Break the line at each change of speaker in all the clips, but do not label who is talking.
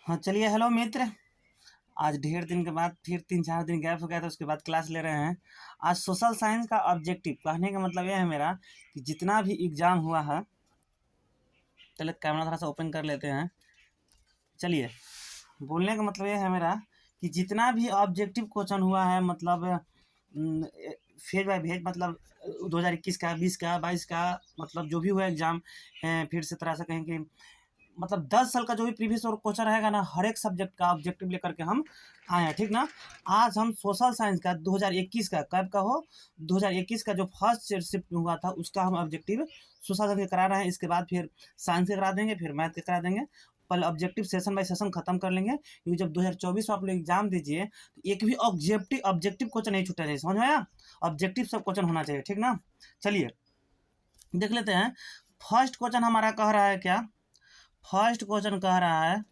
हाँ चलिए, हेलो मित्र। आज ढेर दिन के बाद फिर 3-4 दिन गैप हो गया था, उसके बाद क्लास ले रहे हैं। आज सोशल साइंस का ऑब्जेक्टिव कहने का मतलब यह है मेरा कि जितना भी एग्ज़ाम हुआ है, चलिए कैमरा थोड़ा सा ओपन कर लेते हैं। चलिए, बोलने का मतलब यह है मेरा कि जितना भी ऑब्जेक्टिव क्वेश्चन हुआ है, मतलब फेज बाय फेज, मतलब 2021 का, 20 का, 22 का, मतलब जो भी हुआ एग्ज़ाम, फिर से तरह से कहें कि मतलब 10 साल का जो भी प्रीवियस और क्वेश्चन रहेगा ना, हर एक सब्जेक्ट का ऑब्जेक्टिव लेकर के हम आए हैं, ठीक ना। आज हम सोशल साइंस का 2021 का, कब का हो, 2021 का जो फर्स्ट शिफ्ट हुआ था उसका हम ऑब्जेक्टिव सोशल साइंस के करा रहे हैं। इसके बाद फिर साइंस के करा देंगे, फिर मैथ के करा देंगे। पहले ऑब्जेक्टिव सेशन बाय सेशन खत्म कर लेंगे, क्योंकि जब 2024 में आप लोग एग्जाम दीजिए तो एक भी ऑब्जेक्टिव ऑब्जेक्टिव क्वेश्चन नहीं छूटना चाहिए, समझ में आया। ऑब्जेक्टिव सब क्वेश्चन होना चाहिए, ठीक ना। चलिए देख लेते हैं। फर्स्ट क्वेश्चन हमारा कह रहा है क्या, फर्स्ट क्वेश्चन कह रहा है,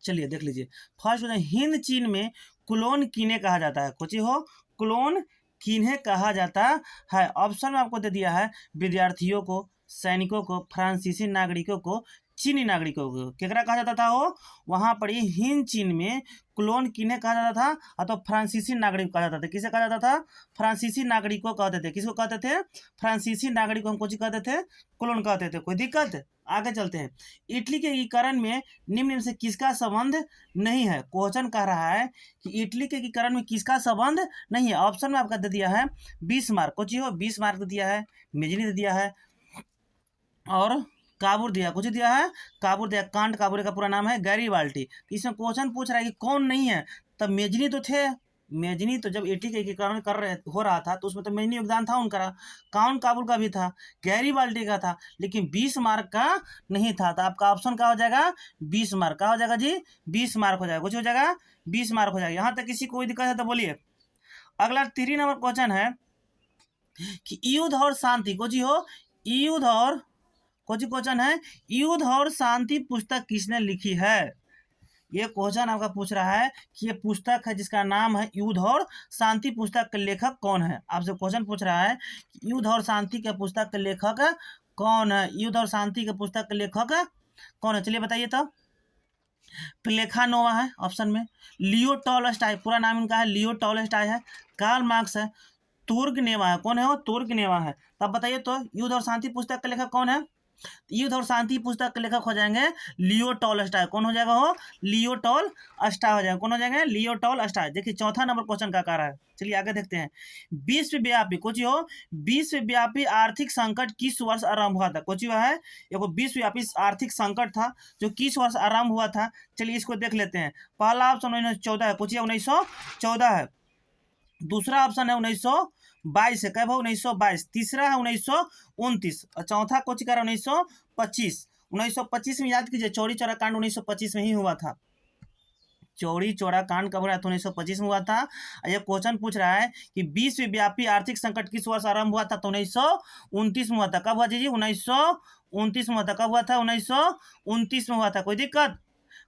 चलिए देख लीजिए। फर्स्ट क्वेश्चन, हिंद चीन में क्लोन किन्हें कहा जाता है, कुछ हो क्लोन किन्हें कहा जाता है। ऑप्शन में आपको दे दिया है विद्यार्थियों को, सैनिकों को, फ्रांसीसी नागरिकों को, चीनी नागरिकों को। केकरा कहा जाता था हो, वहां पर ही हिंद चीन में क्लोन किन्हें कहा जाता था, अथवा फ्रांसीसी नागरिक कहा जाता था। किसे कहा जाता था, फ्रांसीसी नागरिकों कहते थे। किसको कहते थे, फ्रांसीसी नागरिकों को कहते थे, क्लोन कहते थे। कोई दिक्कत, आगे चलते हैं। इटली के एकीकरण में निम्न से किसका संबंध नहीं है। क्वेश्चन कह रहा है कि इटली के एकीकरण में किसका संबंध नहीं है। ऑप्शन में आपका दे दिया है 20 मार्क, कुछ हो 20 मार्क दे दिया है, मेजनी दे दिया है, और काबूर दिया, कुछ दिया है, काबूर दिया। कांट काबूर का पूरा नाम है गैरीबाल्टी। इसमें क्वेश्चन पूछ रहा है कि कौन नहीं है, तब मेजनी तो थे। मेजनी तो जब इटली के एकीकरण कर रहे हो रहा था तो उसमें तो मेजनी योगदान था उनका। काउंट काबुल का भी था, गैरीबाल्टी का था, लेकिन 20 मार्क का नहीं था। तो आपका ऑप्शन क्या हो जाएगा, 20 मार्क का हो जाएगा जी, 20 मार्क हो जाएगा। कुछ हो जाएगा, 20 मार्क हो जाएगा। यहाँ तक किसी कोई दिक्कत है तो बोलिए। अगला 3 नंबर क्वेश्चन है कि युद्ध और शांति, कुछ हो युद्ध और, कुछ क्वेश्चन है, युद्ध और शांति पुस्तक किसने लिखी है। ये क्वेश्चन आपका पूछ रहा है कि ये पुस्तक है जिसका नाम है युद्ध और शांति, पुस्तक के लेखक कौन है। आपसे क्वेश्चन पूछ रहा है कि युद्ध और शांति के पुस्तक के लेखक कौन है, युद्ध और शांति के पुस्तक के लेखक कौन है, चलिए बताइए। तो प्लेखानोवा है ऑप्शन में, लियो टॉलस्टाय, पूरा नाम इनका है लियो टॉलस्टाय है, कार्ल मार्क्स है, तुर्गनेवा है। कौन है वो, तुर्गनेवा है। तब बताइए तो युद्ध और शांति पुस्तक के लेखक कौन है। युद्ध और शांति पुस्तक के लेखक हो जाएंगे लियो टॉलस्टाय। कौन हो जाएगा हो, लियो टॉलस्टाय हो जाएगा। कौन हो जाएंगे, लियो टॉलस्टाय। देखिए चौथा नंबर क्वेश्चन का रहा है। चलिए आगे देखते हैं। विश्वव्यापी, कुछ हो विश्वव्यापी आर्थिक संकट किस वर्ष आरंभ हुआ था। कुछ हुआ है, एगो विश्वव्यापी आर्थिक संकट था जो किस वर्ष आरंभ हुआ था। चलिए इसको देख लेते हैं। पहला ऑप्शन 1914 है, कुछ 1914 है। दूसरा ऑप्शन है 1922 है, कब है 1922। तीसरा है 1929, और चौथा कोच का 1925। 1925 में याद कीजिए, चौरी चौरा कांड 1925 में ही हुआ था। चौरी चौरा कांड कब हुआ था, 1925 में हुआ था। ये क्वेश्चन पूछ रहा है कि विश्वव्यापी आर्थिक संकट किस वर्ष आरंभ हुआ था, तो 1929 में हुआ था। कब हुआ जी, 1929 में हुआ था। कब हुआ था, 1929 में हुआ था। कोई दिक्कत,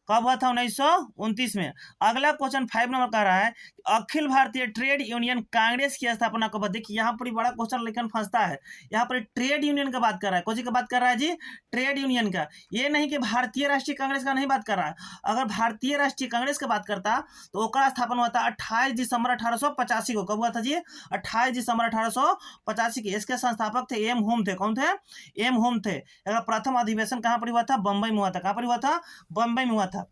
कब हुआ था, 1929 में। अगला क्वेश्चन 5 नंबर का रहा है, अखिल भारतीय ट्रेड यूनियन कांग्रेस की स्थापना कब। देखिए यहाँ पर बड़ा क्वेश्चन लेकिन फंसता है। यहाँ पर ट्रेड यूनियन का बात कर रहा है, कौन का बात कर रहा है जी, ट्रेड यूनियन का। ये नहीं कि भारतीय राष्ट्रीय कांग्रेस का नहीं बात कर रहा है। अगर भारतीय राष्ट्रीय कांग्रेस का बात करता तो ओकरा स्थापना हुआ था 28 दिसंबर 1885 को। कब हुआ था जी, 28 दिसंबर 1885 के। इसके संस्थापक थे एम होम थे। कौन थे, एम होम थे। अगर प्रथम अधिवेशन कहाँ पर हुआ था, बम्बई में हुआ था। कहाँ पर हुआ था, बम्बई में हुआ था।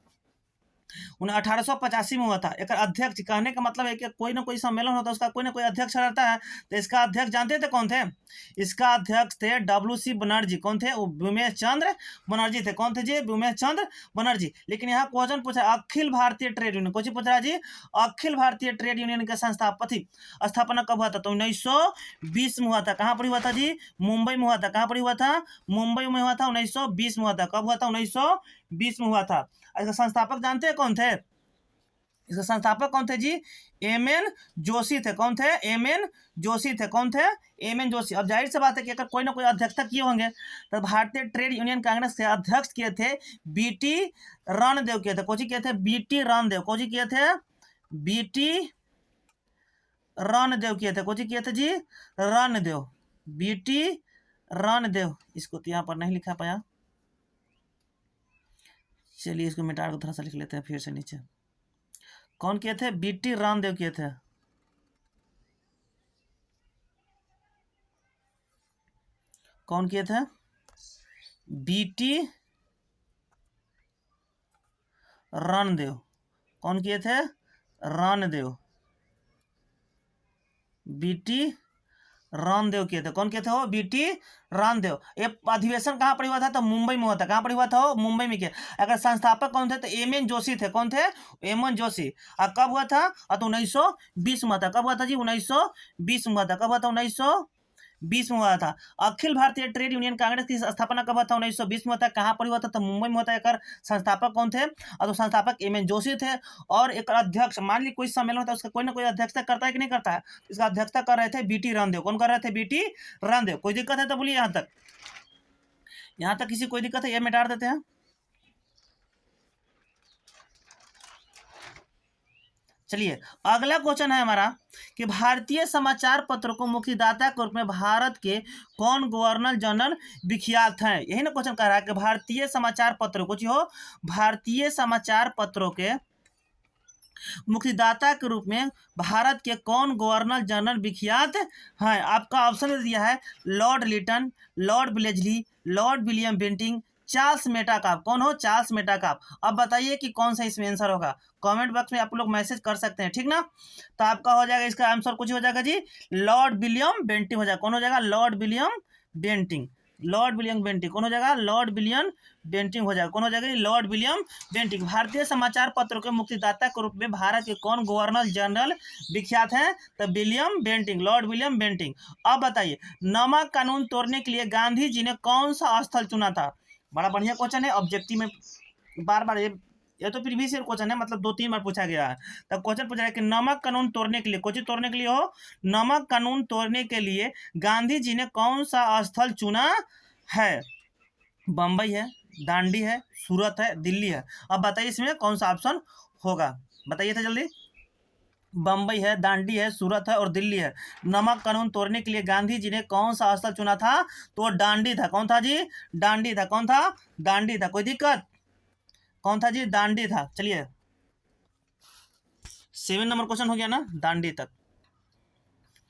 1885 में हुआ था। एक अध्यक्ष, कहने का मतलब है कि कोई ना कोई सम्मेलन होता है, उसका कोई ना कोई अध्यक्ष रहता है। तो इसका अध्यक्ष जानते थे कौन थे, इसका अध्यक्ष थे WC बनर्जी। कौन थे, व्योमेश चंद्र बनर्जी थे। कौन थे जी, व्योमेश चंद्र बनर्जी। लेकिन यहाँ क्वेश्चन पूछा अखिल भारतीय ट्रेड यूनियन, कुछ पूछ रहा है जी, अखिल भारतीय ट्रेड यूनियन के संस्थापति स्थापना कब हुआ था, तो 1920 में हुआ था। कहाँ पर हुआ था जी, मुंबई में हुआ था। कहाँ पर हुआ था, मुंबई में हुआ था। 1920 में हुआ था। कब हुआ था, 1920 में हुआ था। इसका संस्थापक जानते हैं कौन थे, इसका संस्थापक कौन थे जी, एम.एन. जोशी थे। कौन थे, एम.एन. जोशी थे। कौन थे, एम.एन. जोशी। अब जाहिर सी बात है कि अगर कोई ना कोई अध्यक्षता किए होंगे तो भारतीय ट्रेड यूनियन कांग्रेस के अध्यक्ष किए थे बी.टी. रणदेव किए थे। कौन किए थे, बी.टी. रणदेव। कौन किए थे, बी.टी. रणदेव किए थे। कौन किए थे जी, रणदेव, बी.टी. रणदेव। इसको तो यहाँ पर नहीं लिखा पाया, चलिए इसको मिटा कर थोड़ा सा लिख लेते हैं फिर से नीचे। कौन किए थे? बीटी रामदेव किए थे। कौन किए थे? बीटी रणदेव। कौन किए थे? रणदेव। बीटी रामदेव किए थे। कौन किए थे? वो बीटी रामदेव। ये अधिवेशन कहाँ पर हुआ था? तो मुंबई में हुआ था। कहाँ पर हुआ था? वो मुंबई में किया। अगर संस्थापक कौन थे? तो एम.एन. जोशी थे। कौन थे? एम.एन. जोशी। और कब हुआ था? तो 1920 में हुआ था। कब हुआ था जी? 1920 में हुआ था। कब हुआ था? 1920 में हुआ था। अखिल भारतीय ट्रेड यूनियन कांग्रेस की स्थापना कब हुआ था? 1920 में हुआ था। कहाँ पर हुआ था? तो मुंबई में हुआ था। एक संस्थापक कौन थे? और तो संस्थापक एम.एन. जोशी थे। और एक अध्यक्ष, मान ली कोई सम्मेलन होता है उसका कोई ना कोई अध्यक्षता करता है कि नहीं करता है? इसका अध्यक्षता कर रहे थे बीटी रामदेव। कौन कर रहे थे? बीटी रामदेव। कोई दिक्कत है तो बोलिए। यहाँ तक, यहाँ तक किसी कोई दिक्कत है? ये मिटा देते हैं। चलिए अगला क्वेश्चन है हमारा कि भारतीय समाचार पत्रों को मुखीदाता के रूप में भारत के कौन गवर्नर जनरल विख्यात हैं? यही ना क्वेश्चन कह रहा है कि भारतीय समाचार पत्रों को, जी हो, भारतीय समाचार पत्रों के मुखीदाता के रूप में भारत के कौन गवर्नर जनरल विख्यात हैं? आपका ऑप्शन दिया है Lord Lytton, Lord Wellesley, Lord William Bentinck, Charles Metcalfe. कौन हो? Charles Metcalfe. अब बताइए कि कौन सा इसमें आंसर होगा। कमेंट बॉक्स में आप लोग मैसेज कर सकते हैं, ठीक ना। तो आपका हो जाएगा, इसका आंसर कुछ हो जाएगा जी, लॉर्ड विलियम बेंटिंक हो जाएगा। कौन हो जाएगा? Lord William Bentinck. Lord William Bentinck कौन हो जाएगा? लॉर्ड विलियम बेंटिंक हो जाएगा। कौन हो जाएगा? Lord William Bentinck. भारतीय समाचार पत्रों के मुक्तिदाता के रूप में भारत के कौन गवर्नर जनरल विख्यात हैं? तो William Bentinck, Lord William Bentinck. अब बताइए, नमक कानून तोड़ने के लिए गांधी जी ने कौन सा स्थल चुना था? बड़ा बढ़िया क्वेश्चन है, ऑब्जेक्टिव में बार बार ये तो प्रीवियस ईयर क्वेश्चन है, मतलब 2-3 बार पूछा गया है। तब क्वेश्चन पूछा है कि नमक कानून तोड़ने के लिए, कुछ तोड़ने के लिए हो, नमक कानून तोड़ने के लिए गांधी जी ने कौन सा स्थल चुना है? बम्बई है, दांडी है, सूरत है, दिल्ली है। अब बताइए इसमें कौन सा ऑप्शन होगा, बताइए था जल्दी। बम्बई है, दांडी है, सूरत है और दिल्ली है। नमक कानून तोड़ने के लिए गांधी जी ने कौन सा स्थल चुना था? तो दांडी था। कौन था जी? दांडी था। कौन था? दांडी था। कोई दिक्कत? कौन था जी? दांडी था। चलिए 7 नंबर क्वेश्चन हो गया ना, दांडी तक।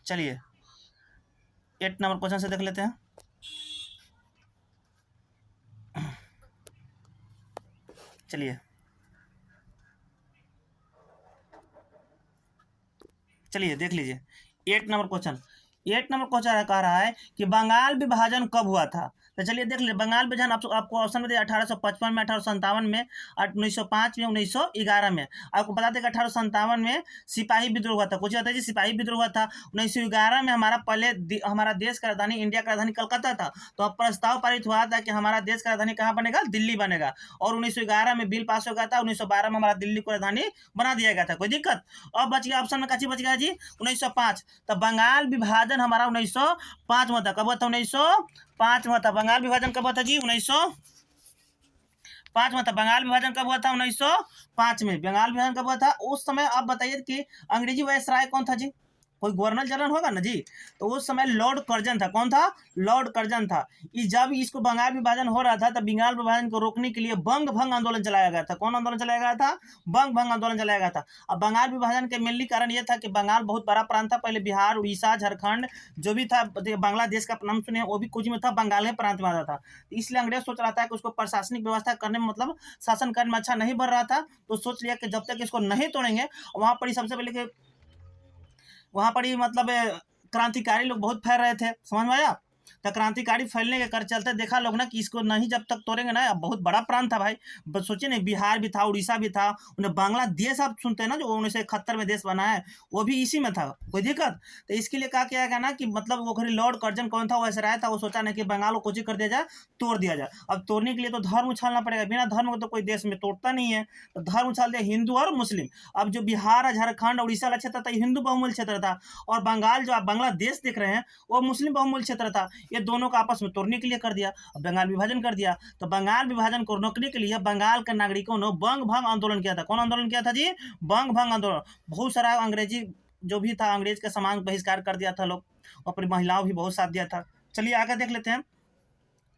चलिए 8 नंबर क्वेश्चन से देख लेते हैं। चलिए चलिए देख लीजिए 8 नंबर क्वेश्चन। 8 नंबर क्वेश्चन कह रहा है कि बंगाल विभाजन कब हुआ था? तो चलिए देख लीजिए, बंगाल विभाजन आपको ऑप्शन में दिया 1855 में, 1857 में, 1905 में, 1911 में। आपको बता दें कि 1857 में सिपाही विद्रोह हुआ था। कुछ आता है जी, सिपाही विद्रोह हुआ था। 1911 में हमारा हमारा देश का राजधानी, इंडिया का राजधानी कलकत्ता था। तो अब प्रस्ताव पारित हुआ था कि हमारा देश का राजधानी कहाँ बनेगा? दिल्ली बनेगा। और 1911 में बिल पास हो गया था। 1912 में हमारा दिल्ली को राजधानी बना दिया गया था। कोई दिक्कत? अब बच गया ऑप्शन में, काची बच गया जी? 1905। तो बंगाल विभाजन हमारा 1905 में था। कब हुआ था? 1905 में था। बंगाल विभाजन कब हुआ था जी? 1905 में था। बंगाल विभाजन कब हुआ था? 1905 में बंगाल विभाजन कब हुआ था उस समय। अब बताइए कि अंग्रेजी वायसराय कौन था जी? कोई गवर्नर जनरल होगा ना जी। तो उस समय लॉर्ड कर्जन था। कौन था? लॉर्ड कर्जन था। जब इसको बंगाल विभाजन हो रहा था तब बंगाल विभाजन को रोकने के लिए बंग भंग आंदोलन चलाया गया था। कौन आंदोलन चलाया गया था? बंग भंग आंदोलन चलाया गया था। अब बंगाल विभाजन के मेनली कारण यह था कि बंगाल बहुत बड़ा प्रांत था। पहले बिहार, उड़ीसा, झारखंड जो भी था, बांग्लादेश का नाम सुने, वो भी कुछ में था, बंगाल प्रांत में आता था। इसलिए अंग्रेज सोच रहा था कि उसको प्रशासनिक व्यवस्था करने में, मतलब शासन करने में अच्छा नहीं बढ़ रहा था। तो सोच लिया कि जब तक इसको नहीं तोड़ेंगे, वहां पर ही सबसे पहले वहां पर ही मतलब क्रांतिकारी लोग बहुत फैल रहे थे, समझ में आया। तो क्रांतिकारी फैलने के कर चलते देखा लोग ना कि इसको नहीं जब तक तोड़ेंगे ना। अब बहुत बड़ा प्रांत था भाई, सोचिए ना, बिहार भी था, उड़ीसा भी था, उन्हें बांग्लादेश आप सुनते हैं ना जो 1971 में देश बना है, वो भी इसी में था। कोई दिक्कत? तो इसके लिए कहा किया गया ना कि मतलब वो खरी लॉर्ड कर्जन कौन था, वो ऐसा रहा था, वो सोचा ना कि बंगाल को कुछ कर दिया जाए, तोड़ दिया जाए। अब तोड़ने के लिए तो धर्म उछालना पड़ेगा, बिना धर्म को तो कोई देश में तोड़ता नहीं है। तो धर्म उछाल दिया, हिंदू और मुस्लिम। अब जो बिहार, झारखंड, उड़ीसा वाला क्षेत्र था, हिंदू बहुमूल्य क्षेत्र था। और बंगाल जो आप बांग्लादेश देख रहे हैं, वो मुस्लिम बहुमूल्य क्षेत्र था। ये दोनों का आपस में तोड़ने के लिए कर दिया, बंगाल विभाजन कर दिया। तो बंगाल विभाजन को रोकने के लिए बंगाल के नागरिकों ने बंग भंग आंदोलन किया था। कौन आंदोलन किया था जी? बंग भंग आंदोलन। बहुत सारा अंग्रेजी जो भी था, अंग्रेज का सामान बहिष्कार कर दिया था लोग, और अपनी महिलाओं भी बहुत साथ दिया था। चलिए आगे देख लेते हैं।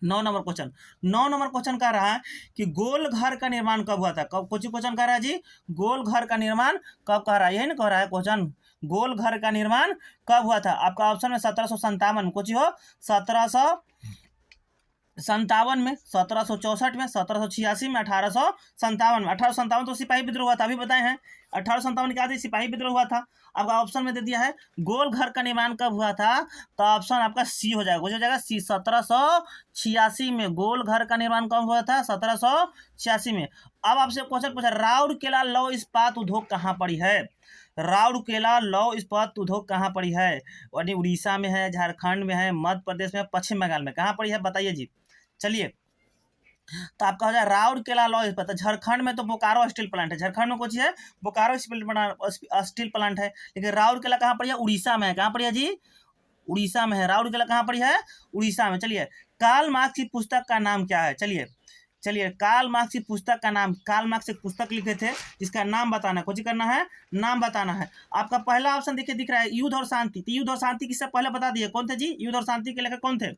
9 नंबर क्वेश्चन कह रहा है कि गोल घर का निर्माण कब हुआ था। कब कुछ क्वेश्चन कह रहा है जी, गोल घर का निर्माण कब कह रहा है, यही ना कह रहा है क्वेश्चन, गोल घर का निर्माण कब हुआ था। आपका ऑप्शन में 1757 कुछ हो, 1757 में, 1764 में, 1786 में, 1857 में। 1857 तो सिपाही विद्रोह हुआ था, अभी बताए हैं। 1857 क्या थी, सिपाही विद्रोह हुआ था। आपका ऑप्शन में दे दिया है गोल घर का निर्माण कब हुआ था, तो ऑप्शन आपका सी हो जाएगा, हो जाएगा सी, 1786 में गोल घर का निर्माण कब हुआ था, 1786 में। अब आपसे क्वेश्चन पूछा, राउरकेला लौह इस्पात उद्योग कहाँ पड़ी है। राउरकेला लौह इस्पात उद्योग कहाँ पड़ी है, यानी उड़ीसा में है, झारखंड में है, मध्य प्रदेश में, पश्चिम बंगाल में, कहाँ पड़ी है बताइए जी। चलिए, तो आपका हो जाए राउरकेला लौह इस्पात। झारखंड में तो बोकारो स्टील प्लांट है, झारखंड में कुछ है, बोकारो स्टील प्लांट है, लेकिन राउरकेला कहाँ पड़ी है, उड़ीसा में है। कहाँ पड़ी है जी, उड़ीसा में है। राउरकेला कहाँ पड़ी है, उड़ीसा में। चलिए, कार्ल मार्क्स की पुस्तक का नाम क्या है। चलिए, कार्ल मार्क्स की पुस्तक का नाम, कार्ल मार्क्स एक पुस्तक लिखे थे जिसका नाम बताना है, कुछ करना है, नाम बताना है। आपका पहला ऑप्शन देखिए दिख रहा है, युद्ध और शांति। तो युद्ध और शांति किससे पहले बता दिए, कौन थे जी, युद्ध और शांति के लेखक कौन थे,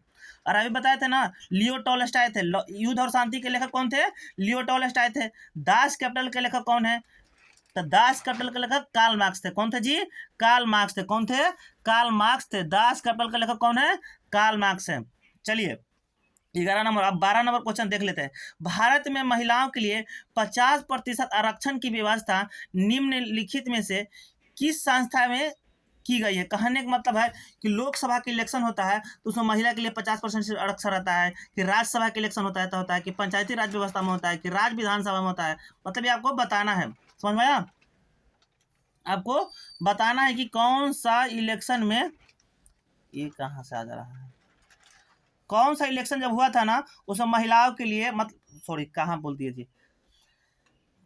और अभी बताए थे ना, लियो टॉलस्टॉय थे। युद्ध और शांति के लेखक कौन थे, लियो टॉलस्टॉय थे। दास कैपिटल के लेखक कौन है, तो दास कैपिटल के लेखक कार्ल मार्क्स थे। कौन थे जी, कार्ल मार्क्स थे। कौन थे, कार्ल मार्क्स थे। दास कैपिटल के लेखक कौन है, कार्ल मार्क्स है। चलिए, 11 नंबर। अब 12 नंबर क्वेश्चन देख लेते हैं। भारत में महिलाओं के लिए 50% आरक्षण की व्यवस्था निम्नलिखित में से किस संस्था में की गई है। कहने का मतलब है कि लोकसभा के इलेक्शन होता है तो उसमें महिला के लिए 50% आरक्षण रहता है, कि राज्यसभा के इलेक्शन होता है तो होता है, कि पंचायती राज व्यवस्था में होता है, कि राज्य विधानसभा में होता है। मतलब ये आपको बताना है, समझ में आया, आपको बताना है कि कौन सा इलेक्शन में, ये कहाँ से आ जा रहा है, कौन सा इलेक्शन जब हुआ था ना उसमें महिलाओं के लिए, मतलब सॉरी कहाँ बोल दिए जी,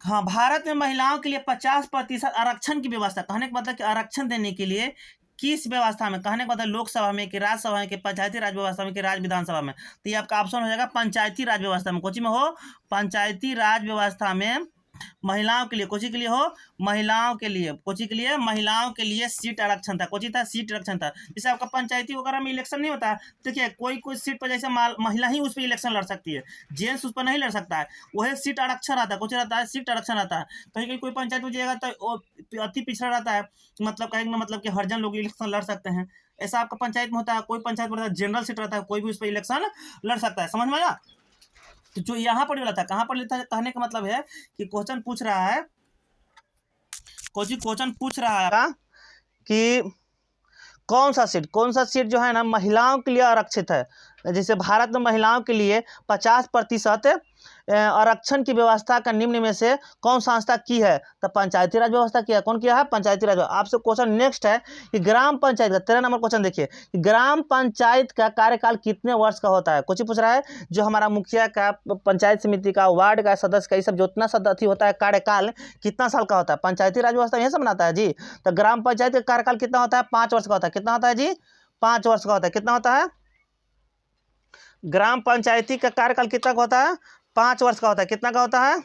हाँ, भारत में महिलाओं के लिए 50% आरक्षण की व्यवस्था। कहने का मतलब कि आरक्षण देने के लिए किस व्यवस्था में, कहने का मतलब लोकसभा में, कि राज्यसभा में, कि पंचायती राज व्यवस्था में, कि राज्य विधानसभा में। तो ये आपका ऑप्शन हो जाएगा पंचायती राज व्यवस्था में। कोची में हो, पंचायती राज व्यवस्था में महिलाओं के लिए, कोची के लिए हो, महिलाओं के लिए, कोची के लिए, महिलाओं के लिए सीट आरक्षण था। कोची था, सीट आरक्षण था। जैसे आपका पंचायती वगैरह में इलेक्शन नहीं होता है, देखिए कोई कोई सीट पर जैसे महिला ही उस पर इलेक्शन लड़ सकती है, जेंट्स उस पर नहीं लड़ सकता है, वही सीट आरक्षण आता है। कुछ रहता है, सीट आरक्षण आता है। कहीं कहीं कोई पंचायत में जाएगा तो अति पिछड़ा रहता है, मतलब कहेंगे मतलब कि हरिजन लोग इलेक्शन लड़ सकते हैं। ऐसा आपका पंचायत में होता है, कोई पंचायत में जनरल सीट रहता है, कोई भी उस पर इलेक्शन लड़ सकता है। समझ में आया। तो जो यहाँ पर बोला था, कहाँ पर लिखा था, कहने का मतलब है कि क्वेश्चन पूछ रहा है, क्वेश्चन पूछ रहा है कि कौन सा सीट जो है ना महिलाओं के लिए आरक्षित है। जैसे भारत में महिलाओं के लिए 50% आरक्षण की व्यवस्था का निम्न में से कौन संस्था की है, तो पंचायती राज व्यवस्था किया। कौन किया है, पंचायती राज। आपसे क्वेश्चन नेक्स्ट है कि ग्राम पंचायत का 13 नंबर क्वेश्चन देखिए, ग्राम पंचायत का कार्यकाल कितने वर्ष का होता है। कुछ पूछ रहा है, जो हमारा मुखिया का, पंचायत समिति का, वार्ड का सदस्य का, ये सब जितना सदस्य होता है कार्यकाल कितना साल का होता है। पंचायती राज व्यवस्था यही सब बनाता है जी। तो ग्राम पंचायत का कार्यकाल कितना होता है, 5 वर्ष का होता है। कितना होता है जी, 5 वर्ष का होता है। कितना होता है, ग्राम पंचायती का कार्यकाल कितना का होता है, 5 वर्ष का होता है। कितना का होता है,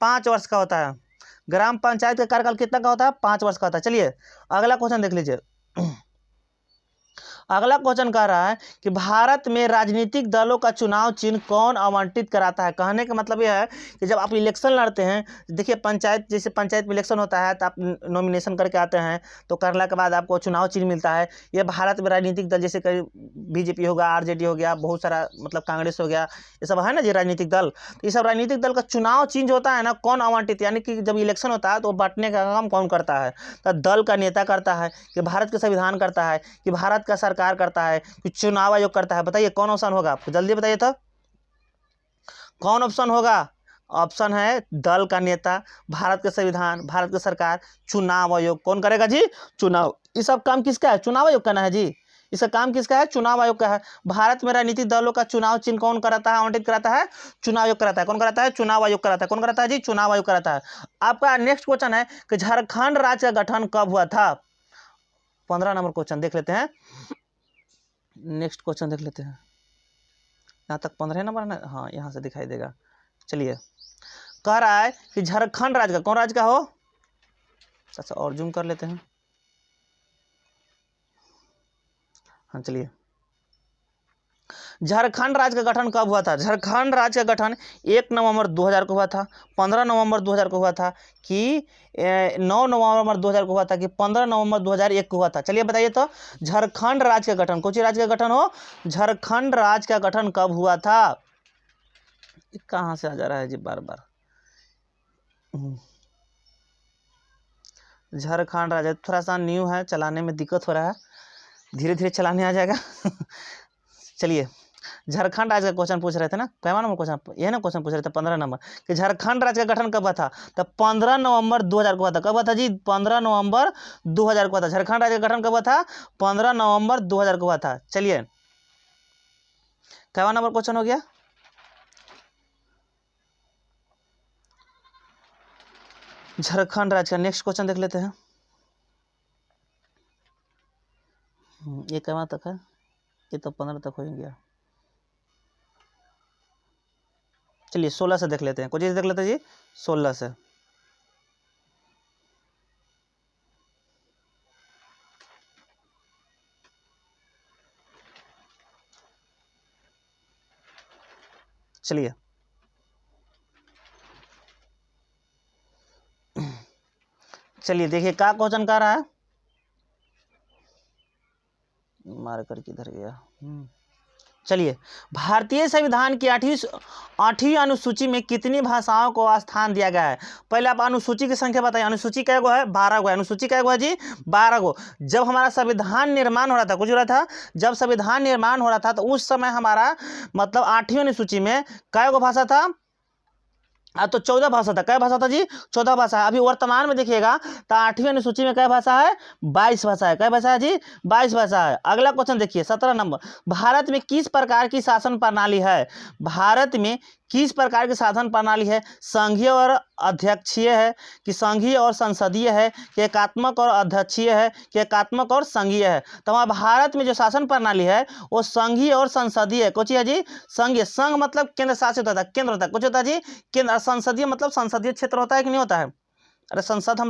5 वर्ष का होता है। ग्राम पंचायत का कार्यकाल कितना का होता है, 5 वर्ष का होता है। चलिए, अगला क्वेश्चन देख लीजिए। अगला क्वेश्चन कह रहा है कि भारत में राजनीतिक दलों का चुनाव चिन्ह कौन आवंटित कराता है। कहने का मतलब यह है कि जब आप इलेक्शन लड़ते हैं, देखिए पंचायत, जैसे पंचायत में इलेक्शन होता है तो आप नॉमिनेशन करके आते हैं, तो करने के बाद आपको चुनाव चिन्ह मिलता है। ये भारत में राजनीतिक दल, जैसे कई बीजेपी होगा, आरजेडी हो गया, बहुत सारा मतलब कांग्रेस हो गया, ये सब है ना जी राजनीतिक दल। तो ये सब राजनीतिक दल का चुनाव चिन्ह होता है ना, कौन आवंटित, यानी कि जब इलेक्शन होता है तो बांटने का काम कौन करता है, तो दल का नेता करता है, कि भारत का संविधान करता है, कि भारत का सरकार करता है, कि चुनाव आयोग करता है। बताइए कौन ऑप्शन होगा, आपको जल्दी बताइए तो कौन ऑप्शन होगा। ऑप्शन है दल का नेता, भारत का संविधान, भारत का सरकार, चुनाव आयोग। कौन करेगा जी, चुनाव। ये सब काम किसका है, चुनाव आयोग का है जी। इसका काम किसका है, चुनाव आयोग का है। भारत में राजनीतिक दलों का चुनाव चिन्ह कौन कराता है, आवंटित कराता है, चुनाव आयोग कराता है। कौन कराता है, चुनाव आयोग कराता है। कौन कराता है जी, चुनाव आयोग कराता है। आपका नेक्स्ट क्वेश्चन है कि झारखंड राज्य का गठन कब हुआ था। 15 नंबर क्वेश्चन देख लेते हैं। नेक्स्ट क्वेश्चन देख लेते हैं, यहाँ तक 15 नंबर ना, हाँ यहाँ से दिखाई देगा। चलिए, कह रहा है कि झारखंड राज्य का, कौन राज्य का हो, अच्छा और जूम कर लेते हैं। हाँ चलिए, झारखंड राज्य का गठन कब हुआ था? झारखंड राज्य का गठन 1 नवंबर 2000 को हुआ था, 15 नवंबर 2000 को हुआ था, कि 9 नवंबर 2000 को हुआ था, कि 15 नवंबर 2001 को हुआ था? चलिए बताइए तो, झारखंड राज्य का गठन, कौन सी राज्य का गठन हो? झारखंड राज्य का गठन कब हुआ था? कहाँ से आ जा रहा है जी बार बार? झारखंड राज्य थोड़ा सा न्यू है, चलाने में दिक्कत हो रहा है, धीरे धीरे चलाने आ जाएगा। चलिए, झारखंड राज्य का क्वेश्चन पूछ रहे थे ना, कैवा नंबर क्वेश्चन, यह ना क्वेश्चन पूछ रहे थे 15 नंबर, कि झारखंड राज्य का गठन कब हुआ था? तो 15 नवंबर 2000 को हुआ था। कब हुआ था जी? 15 नवंबर 2000 को हुआ था। झारखंड राज्य का गठन कब हुआ था? 15 नवंबर 2000 को हुआ था। चलिए, कैवा नंबर क्वेश्चन हो गया? झारखंड राज्य का नेक्स्ट क्वेश्चन देख लेते हैं। ये कैवा तक है? ये तो 15 तक हो गया। चलिए 16 से देख लेते हैं, कुछ देख लेते हैं जी 16 से। चलिए, चलिए देखिए क्या क्वेश्चन कर रहा है, मार कर किधर गया। चलिए, भारतीय संविधान की 8वीं अनुसूची में कितनी भाषाओं को स्थान दिया गया है? पहले आप अनुसूची की संख्या बताइए। अनुसूची कै गो है? 12 गो है। अनुसूची कै गो है जी? 12 गो। जब हमारा संविधान निर्माण हो रहा था, कुछ हो रहा था, जब संविधान निर्माण हो रहा था, तो उस समय हमारा मतलब 8वीं अनुसूची में कै गो भाषा था? तो 14 भाषा था। क्या भाषा था जी? 14 भाषा है। अभी वर्तमान में देखिएगा तो 8वीं अनुसूची में क्या भाषा है? 22 भाषा है। क्या भाषा है जी? 22 भाषा है। अगला क्वेश्चन देखिए 17 नंबर, भारत में किस प्रकार की शासन प्रणाली है? भारत में किस प्रकार की शासन प्रणाली है? संघीय और अध्यक्षीय है, कि संघीय और संसदीय है, कि एकात्मक और अध्यक्षीय है, कि एकात्मक और संघीय है? तो हमारे भारत में जो शासन प्रणाली है वो संघीय और संसदीय है। कुछ है जी? संघीय। संघ मतलब केंद्र शासित होता है, केंद्र होता है। कुछ होता है जी? केंद्र। संसदीय मतलब संसदीय क्षेत्र होता है कि नहीं होता है? अरे संसद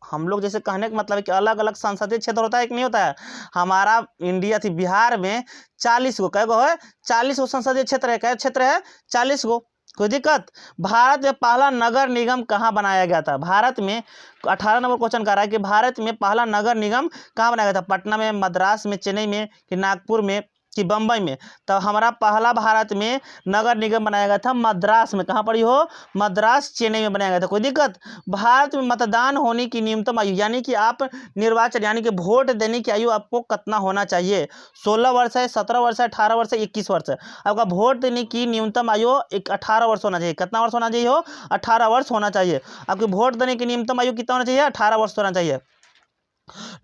हम लोग जैसे कहने का मतलब है कि अलग अलग संसदीय क्षेत्र होता है कि नहीं होता है? हमारा इंडिया थी बिहार में 40 गो, कै गो है? 40 गो संसदीय क्षेत्र है। क्या क्षेत्र है? 40 गो। कोई दिक्कत? भारत में पहला नगर निगम कहाँ बनाया गया था? भारत में 18 नंबर क्वेश्चन कर रहा है कि भारत में पहला नगर निगम कहाँ बनाया गया था? पटना में, मद्रास में, चेन्नई में, कि नागपुर में, कि बम्बई में? तो हमारा पहला भारत में नगर निगम बनाया गया था मद्रास में। कहाँ पर ही हो? मद्रास, चेन्नई में बनाया गया था। कोई दिक्कत? भारत में मतदान होने की न्यूनतम आयु, यानी कि आप निर्वाचन यानी कि वोट देने की आयु आपको कितना होना चाहिए? 16 वर्ष है, 17 वर्ष है, 18 वर्ष है, 21 वर्ष है? आपका वोट देने की न्यूनतम आयु 18 वर्ष होना चाहिए। कितना वर्ष होना चाहिए हो? 18 वर्ष होना चाहिए। आपकी वोट देने की न्यूनतम आयु कितना होना चाहिए? 18 वर्ष होना चाहिए।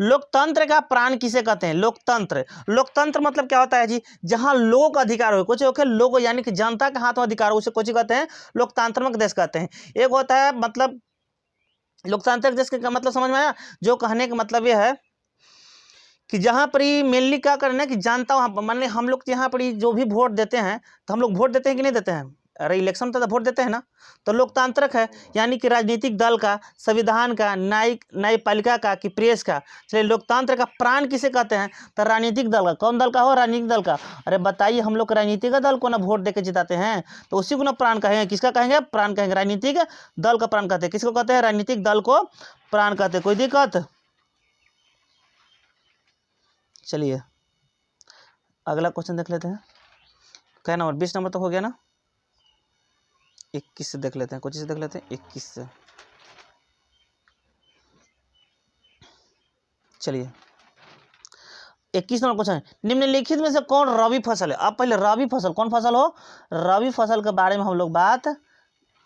लोकतंत्र का प्राण किसे कहते हैं? लोकतंत्र। लोकतंत्र मतलब क्या होता है जी? जहां लोक अधिकार हो, कुछ ओके लोग यानी कि जनता के हाथ में अधिकार हो, उसे कुछ कहते हैं? लोकतांत्रिक देश कहते हैं। एक होता है मतलब लोकतांत्रिक देश का मतलब समझ में आया? जो कहने का मतलब यह है कि जहाँ पर ही मेनली क्या करना है कि जनता वहाँ मान ली हम लोग यहाँ पर ही जो भी वोट देते हैं, तो हम लोग वोट देते हैं कि नहीं देते हैं? अरे इलेक्शन तो वोट देते हैं ना। तो लोकतांत्रिक है, यानी कि राजनीतिक दल का, संविधान का, न्यायपालिका का, कि प्रेस का। चलिए, लोकतंत्र का प्राण किसे कहते हैं? तो राजनीतिक दल का। कौन दल का हो? राजनीतिक दल का। अरे बताइए, हम लोग राजनीतिक दल को ना वोट देकर जिताते हैं, तो उसी को ना प्राण कहेंगे। किसका कहेंगे? प्राण कहेंगे। राजनीतिक दल का प्राण कहते हैं। किसको कहते हैं? राजनीतिक दल को प्राण कहते हैं। कोई दिक्कत? चलिए अगला क्वेश्चन देख लेते हैं। क्या नंबर? 20 नंबर तक हो गया ना? 21 से देख लेते हैं, कुछ से देख लेते हैं 21 से। चलिए 21 नंबर क्वेश्चन, निम्नलिखित में से कौन रबी फसल है? अब पहले रबी फसल कौन फसल हो? रबी फसल के बारे में हम लोग बात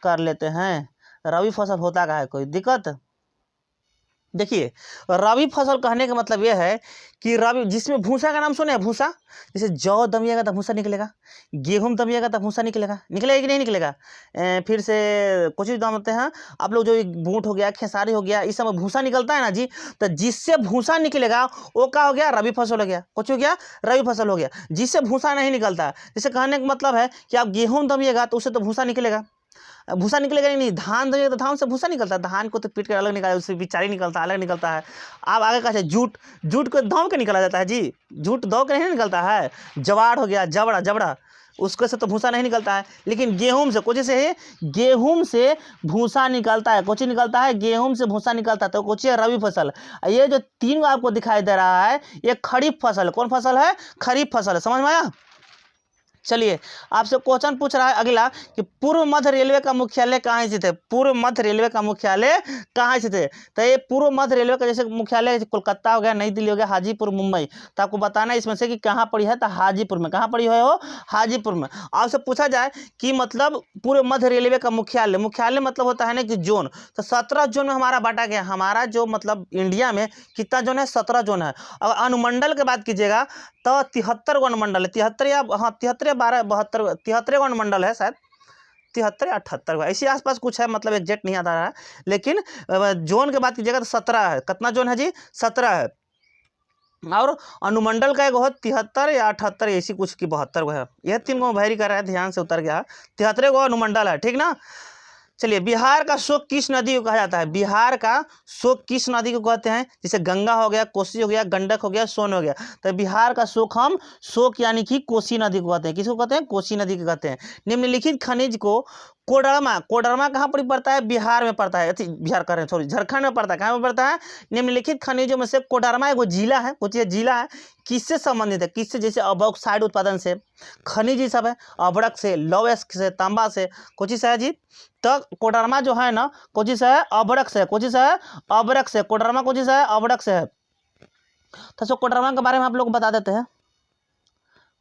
कर लेते हैं। रबी फसल होता क्या है? कोई दिक्कत? देखिए, रबी फसल कहने का मतलब यह है कि रबी जिसमें भूसा का नाम सुने हैं? भूसा, जैसे जौ दमिएगा तो भूसा निकलेगा, गेहूं दमिएगा तो भूसा निकलेगा। निकलेगा कि नहीं निकलेगा? फिर से कुछ भी दाम होते हैं आप लोग, जो बूट हो गया, खेसारी हो गया, इस समय भूसा निकलता है ना जी। तो जिससे भूसा निकलेगा वो क्या हो गया? रबी फसल हो गया। कुछ हो गया? रबी फसल हो गया। जिससे भूसा नहीं निकलता, जैसे कहने का मतलब है कि आप गेहूं दमिएगा तो उससे तो भूसा निकलेगा, भूसा निकलेगा नहीं, धान धोएगा तो धान से भूसा निकलता है, धान को तो पीट कर अलग निकाला, उससे बिचारी निकलता है, अलग निकलता है। अब आगे का जूट, जूट को धो के निकाला जाता है जी, जूट धो के नहीं निकलता है। जवाड़ हो गया, जबड़ा, जबड़ा उसको से तो भूसा नहीं निकलता है, लेकिन गेहूं से कुछ से गेहूं से भूसा निकलता है, कुछ निकलता है, गेहूं से भूसा निकलता है, तो कुछ है रबी फसल। ये जो तीन आपको दिखाई दे रहा है ये खरीफ फसल, कौन फसल है? खरीफ फसल है। समझ में आया? चलिए आपसे क्वेश्चन पूछ रहा है अगला कि पूर्व मध्य रेलवे का मुख्यालय कहाँ स्थित है? पूर्व मध्य रेलवे का मुख्यालय कहाँ स्थित है? तो ये पूर्व मध्य रेलवे का जैसे मुख्यालय कोलकाता हो गया, नई दिल्ली हो गया, हाजीपुर, मुंबई, तो आपको बताना है इसमें से कि कहाँ पड़ी है, तो हाजीपुर में। कहाँ पड़ी है वो? हाजीपुर में। आपसे पूछा जाए कि मतलब पूर्व मध्य रेलवे का मुख्यालय, मुख्यालय मतलब होता है ना कि जोन, तो 17 जोन में हमारा बांटा गया। हमारा जो मतलब इंडिया में कितना जोन है? 17 जोन है। अगर अनुमंडल की बात कीजिएगा तो 73 अनुमंडल है, 73 या हाँ 73 12 72 73 अनुमंडल है, शायद 73 या 78 ऐसी आसपास कुछ है, मतलब एग्जैक्ट नहीं आता है। लेकिन जोन की बात कीजिएगा तो 17 है। कितना जोन है जी? 17 है। और अनुमंडल का एक हो 73 या 78 ऐसी कुछ की 72 गो है। यह तीन को वेरी कर रहा है, ध्यान से उतर गया। 73 गो अनुमंडल है, ठीक ना। चलिए बिहार का शोक किस नदी को कहा जाता है? बिहार का शोक किस नदी को कहते हैं? जैसे गंगा हो गया, कोसी हो गया, गंडक हो गया, सोन हो गया, तो बिहार का शोक हम शोक यानी कि कोसी नदी को कहते हैं। किसको कहते हैं? कोसी नदी को कहते हैं। निम्नलिखित खनिज को कोडरमा, कोडरमा कहाँ पर पड़ता है? बिहार में पड़ता है, बिहार कर रहे हैं, सॉरी झारखंड में पड़ता है। कहाँ में पड़ता है? निम्नलिखित खनिजों में से कोडरमा एक जिला है, कुछ जिला है, किससे संबंधित है? किससे? जैसे ऑक्साइड उत्पादन से, खनिज ये सब है, अभ्रक से, लौह से, तांबा से, कुछ से है जी। तो कोडरमा जो है ना कुछ से है, अभ्रक से, कुछ से है, अभ्रक से, कोडरमा कुछ से है, अभ्रक से है। तो सो कोडरमा के बारे में आप लोग बता देते हैं।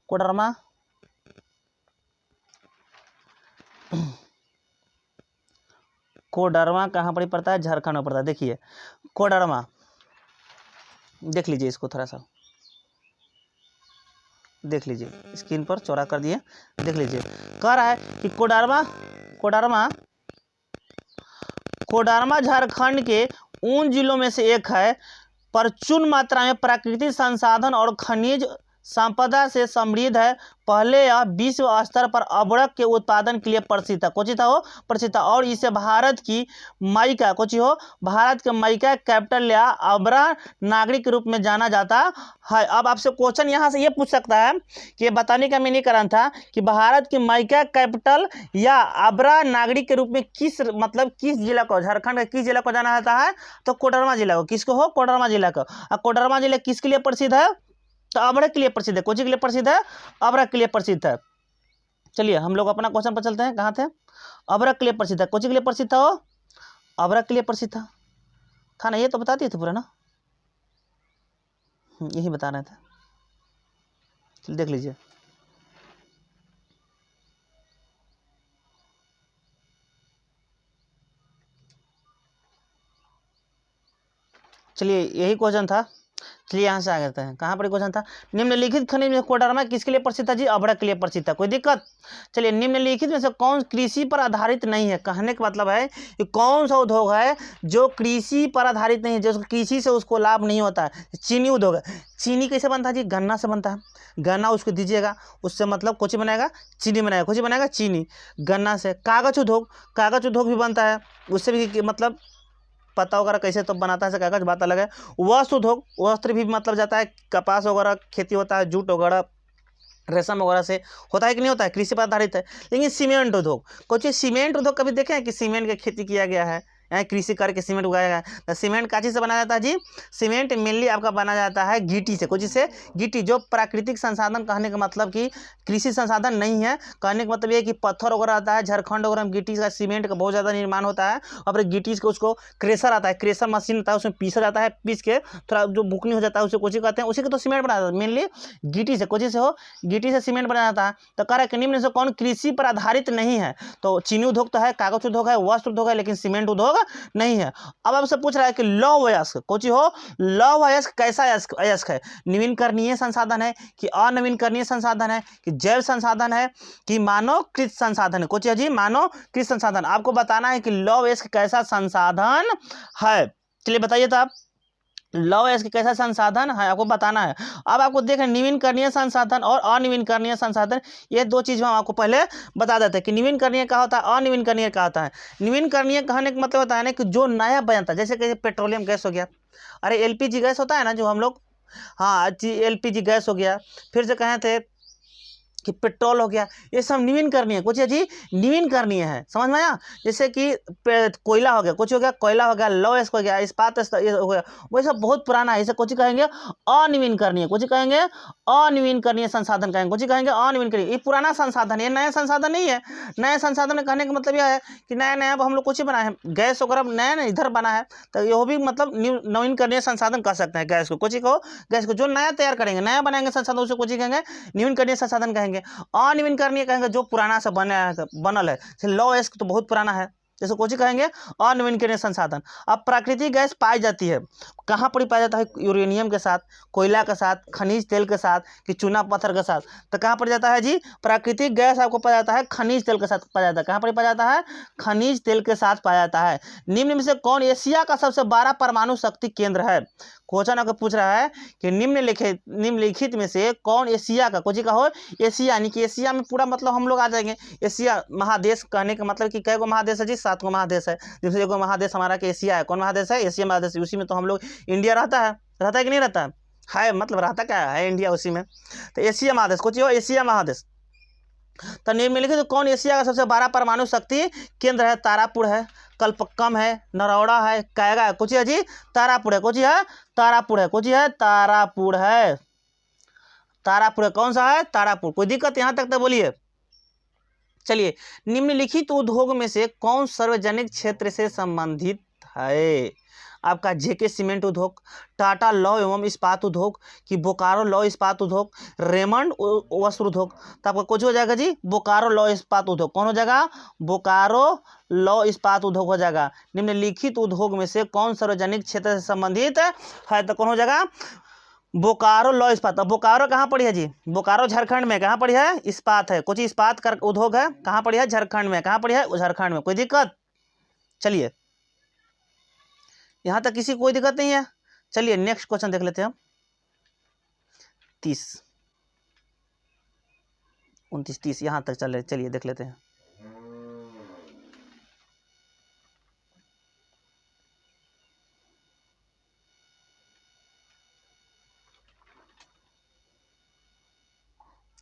कोडरमा कोडरमा कहाँ पर पड़ता है? झारखंड में पड़ता है। देखिए कोडरमा, देख लीजिए इसको, थोड़ा सा देख लीजिए, स्क्रीन पर चौड़ा कर दिए, देख लीजिए। कह रहा है कि कोडरमा, कोडरमा, कोडरमा झारखंड के उन जिलों में से एक है प्रचुर मात्रा में प्राकृतिक संसाधन और खनिज संपदा से समृद्ध है। पहले यह विश्व स्तर पर अभ्रक के उत्पादन के लिए प्रसिद्ध था, कुछ था हो प्रसिद्ध था, और इसे भारत की माइका, कुछ हो भारत के माइका कैपिटल या अब्रा नागरिक के रूप में जाना जाता है। अब आपसे क्वेश्चन यहाँ से ये पूछ सकता है कि ये बताने का मैंने कारण था कि भारत की माइका कैपिटल या अब्रा नागरिक के रूप में किस मतलब किस जिला को, झारखंड के किस जिला को जाना जाता है? तो कोडरमा जिला को। किसको हो? कोडरमा जिला को। और कोडरमा जिला किसके लिए प्रसिद्ध है? तो अभ्रक के लिए प्रसिद्ध है। कोची के लिए प्रसिद्ध है? अभ्रक के लिए प्रसिद्ध है। चलिए हम लोग अपना क्वेश्चन पर चलते हैं। कहाँ थे? अभ्रक के लिए प्रसिद्ध है। कोची के लिए प्रसिद्ध था? वो अभ्रक के लिए प्रसिद्ध था ना, ये तो बता दिए थे पूरा ना, यही बता रहे थे। चलिए देख लीजिए, चलिए यही क्वेश्चन था। चलिए यहाँ से आगे हैं। कहाँ पर क्वेश्चन था? निम्नलिखित खनिज में कोडरमा किसके लिए प्रसिद्ध था जी? अभ्रक के लिए प्रसिद्ध था। कोई दिक्कत? चलिए निम्नलिखित में से कौन कृषि पर आधारित नहीं है? कहने का मतलब है कि कौन सा उद्योग है जो कृषि पर आधारित नहीं है, जो कृषि से उसको लाभ नहीं होता है? चीनी उद्योग है। चीनी कैसे बनता है जी? गन्ना से बनता है। गन्ना उसको दीजिएगा, उससे मतलब कुछ बनाएगा, चीनी बनाएगा, कुछ बनाएगा चीनी, गन्ना से। कागज उद्योग, कागज उद्योग भी बनता है, उससे भी मतलब पत्ता वगैरह कैसे तो बनाता है कागज, बात अलग है। वस्त्र उद्योग, वस्त्र भी मतलब जाता है, कपास वगैरह खेती होता है, जूट वगैरह, रेशम वगैरह से होता है कि नहीं होता है? कृषि पर आधारित है। लेकिन सीमेंट उद्योग, कुछ सीमेंट उद्योग कभी देखे हैं कि सीमेंट की खेती किया गया है? कृषि करके सीमेंट उगाया गया है। तो सीमेंट का चीज़ से बनाया जाता है जी? सीमेंट मेनली आपका बना जाता है गिट्टी से। कुछ से गिट्टी, जो प्राकृतिक संसाधन, कहने का मतलब कि कृषि संसाधन नहीं है, कहने का मतलब ये कि पत्थर वगैरह आता है, झारखंड वगैरह में गिट्टी का, सीमेंट का बहुत ज़्यादा निर्माण होता है। और फिर गिट्टी को उसको क्रेशर आता है, क्रेशर मशीन आता है, उसमें पीसा जाता है, पीस के थोड़ा जो बुकनी हो जाता है उसे कोची कहते हैं, उसी को तो सीमेंट बनाया जाता है। मेनली गिट्टी से, कोची से हो गिट्टी से सीमेंट बनाया जाता है। तो कह रहा है निम्न से कौन कृषि पर आधारित नहीं है? तो चीनी उद्योग तो है, कागज उद्योग है, वस्त्र उद्योग है, लेकिन सीमेंट उद्योग नहीं है। अब आपसे पूछ रहा है कि लौह अयस्क, कोची हो लौह अयस्क कैसा अयस्क है? नवीनकरणीय संसाधन है कि अनवीनकरणीय संसाधन है कि जैव संसाधन है कि मानवकृत संसाधन है? कोची है जी? मानवकृत संसाधन। आपको बताना है कि लौह अयस्क कैसा संसाधन है। चलिए बताइए तो आप। लौह अयस्क कैसा संसाधन है आपको बताना है। अब आपको देख रहे नवीनकरणीय संसाधन और अनवीनकरणीय संसाधन, ये दो चीज हम आपको पहले बता देते हैं कि नवीनकरणीय क्या होता है, अनवीनकरणीय क्या होता है। नवीनकरणीय कहने का मतलब होता है ना कि जो नया बनता है, जैसे कि पेट्रोलियम गैस हो गया, अरे एलपीजी गैस होता है ना जो हम लोग, हाँ एलपीजी गैस हो गया, फिर से कहे थे कि पेट्रोल हो गया, ये सब नवीनकरणीय, कुछ जी नवीनकरणीय है, समझ में आया। जैसे कि कोयला हो गया, कुछ हो गया कोयला हो गया, लौह अयस्क हो गया, इस्पात ये हो गया, वो सब बहुत पुराना है, इसे कुछ कहेंगे अनवीनकरणीय, कुछ कहेंगे अनवीनकरणीय संसाधन कहेंगे, कुछ कहेंगे अनवीनकरणीय। ये पुराना संसाधन, ये नया संसाधन नहीं है। नए संसाधन कहने का मतलब यह है कि नया नया हम लोग कुछ बनाए हैं, गैस वगैरह नया नया इधर बना है, तो ये भी मतलब नवीनकरणीय संसाधन कह सकते हैं गैस को, कुछ को गैस को जो नया तैयार करेंगे, नया बनाएंगे संसाधन, उसे कुछ कहेंगे नवीनकरणीय संसाधन कहेंगे। अनवीनकरणीय कहेंगे जो पुराना सा बनल है, जैसे लौह अयस्क तो बहुत पुराना है, जैसे कुछ कहेंगे अनवीनकरणीय संसाधन। अब प्राकृतिक गैस पाई जाती है कहाँ पर पाया जाता है, यूरेनियम के साथ, कोयला के साथ, खनिज तेल के साथ, कि चूना पत्थर के साथ, तो कहाँ पर जाता है जी प्राकृतिक गैस आपको पाया जाता है खनिज तेल के साथ पाया जाता है। कहाँ पर पाया जाता है, खनिज तेल के साथ पाया जाता है। निम्न में से कौन एशिया का सबसे बड़ा परमाणु शक्ति केंद्र है। क्वेश्चन आपको पूछ रहा है कि निम्नलिखित में से कौन एशिया का, कुछ का हो एशिया, यानी कि एशिया में पूरा मतलब हम लोग आ जाएंगे। एशिया महादेश कहने का मतलब कि कै गो महादेश है जी, 7 गो महादेश है, जिसमें एगो महादेश हमारा के एशिया है। कौन महादेश है, एशिया महादेश, उसी में तो हम लोग इंडिया रहता है कि नहीं रहता है, मतलब रहता क्या है इंडिया उसी में, तो एशिया महादेश, कुछ हो एशिया महादेश। तो निम्नलिखित तो कौन एशिया का सबसे बड़ा परमाणु शक्ति केंद्र है। तारापुर है, कल्पक्कम है, नरौड़ा है, कैगा है, कुछ है जी तारापुर है, कुछ है तारापुर है, कुछ है तारापुर है, तारापुर है, कौन सा है तारापुर। कोई दिक्कत यहाँ तक तो बोलिए। चलिए, निम्नलिखित उद्योग में से कौन सार्वजनिक क्षेत्र से संबंधित है। आपका जेके सीमेंट उद्योग, टाटा लौह एवं इस्पात उद्योग, कि बोकारो लौह इस्पात उद्योग, रेमंड वस्त्र उद्योग। तो आपका कुछ हो जाएगा जी बोकारो लौह इस्पात उद्योग। कौन हो जाएगा, बोकारो लौह इस्पात उद्योग हो जाएगा। निम्नलिखित उद्योग में से कौन सार्वजनिक क्षेत्र से संबंधित है, तो कौन हो जाएगा बोकारो लौह इस्पात। अब बोकारो कहाँ पड़ी है जी, बोकारो झारखंड में, कहाँ पड़ी है इस्पात है, कुछ इस्पात कर उद्योग है, कहाँ पड़ी है झारखंड में, कहाँ पड़ी है झारखंड में। कोई दिक्कत, चलिए यहाँ तक किसी कोई दिक्कत नहीं है। चलिए नेक्स्ट क्वेश्चन देख लेते हैं हम। 30 29 30 यहाँ तक चल रहे, चलिए देख लेते हैं।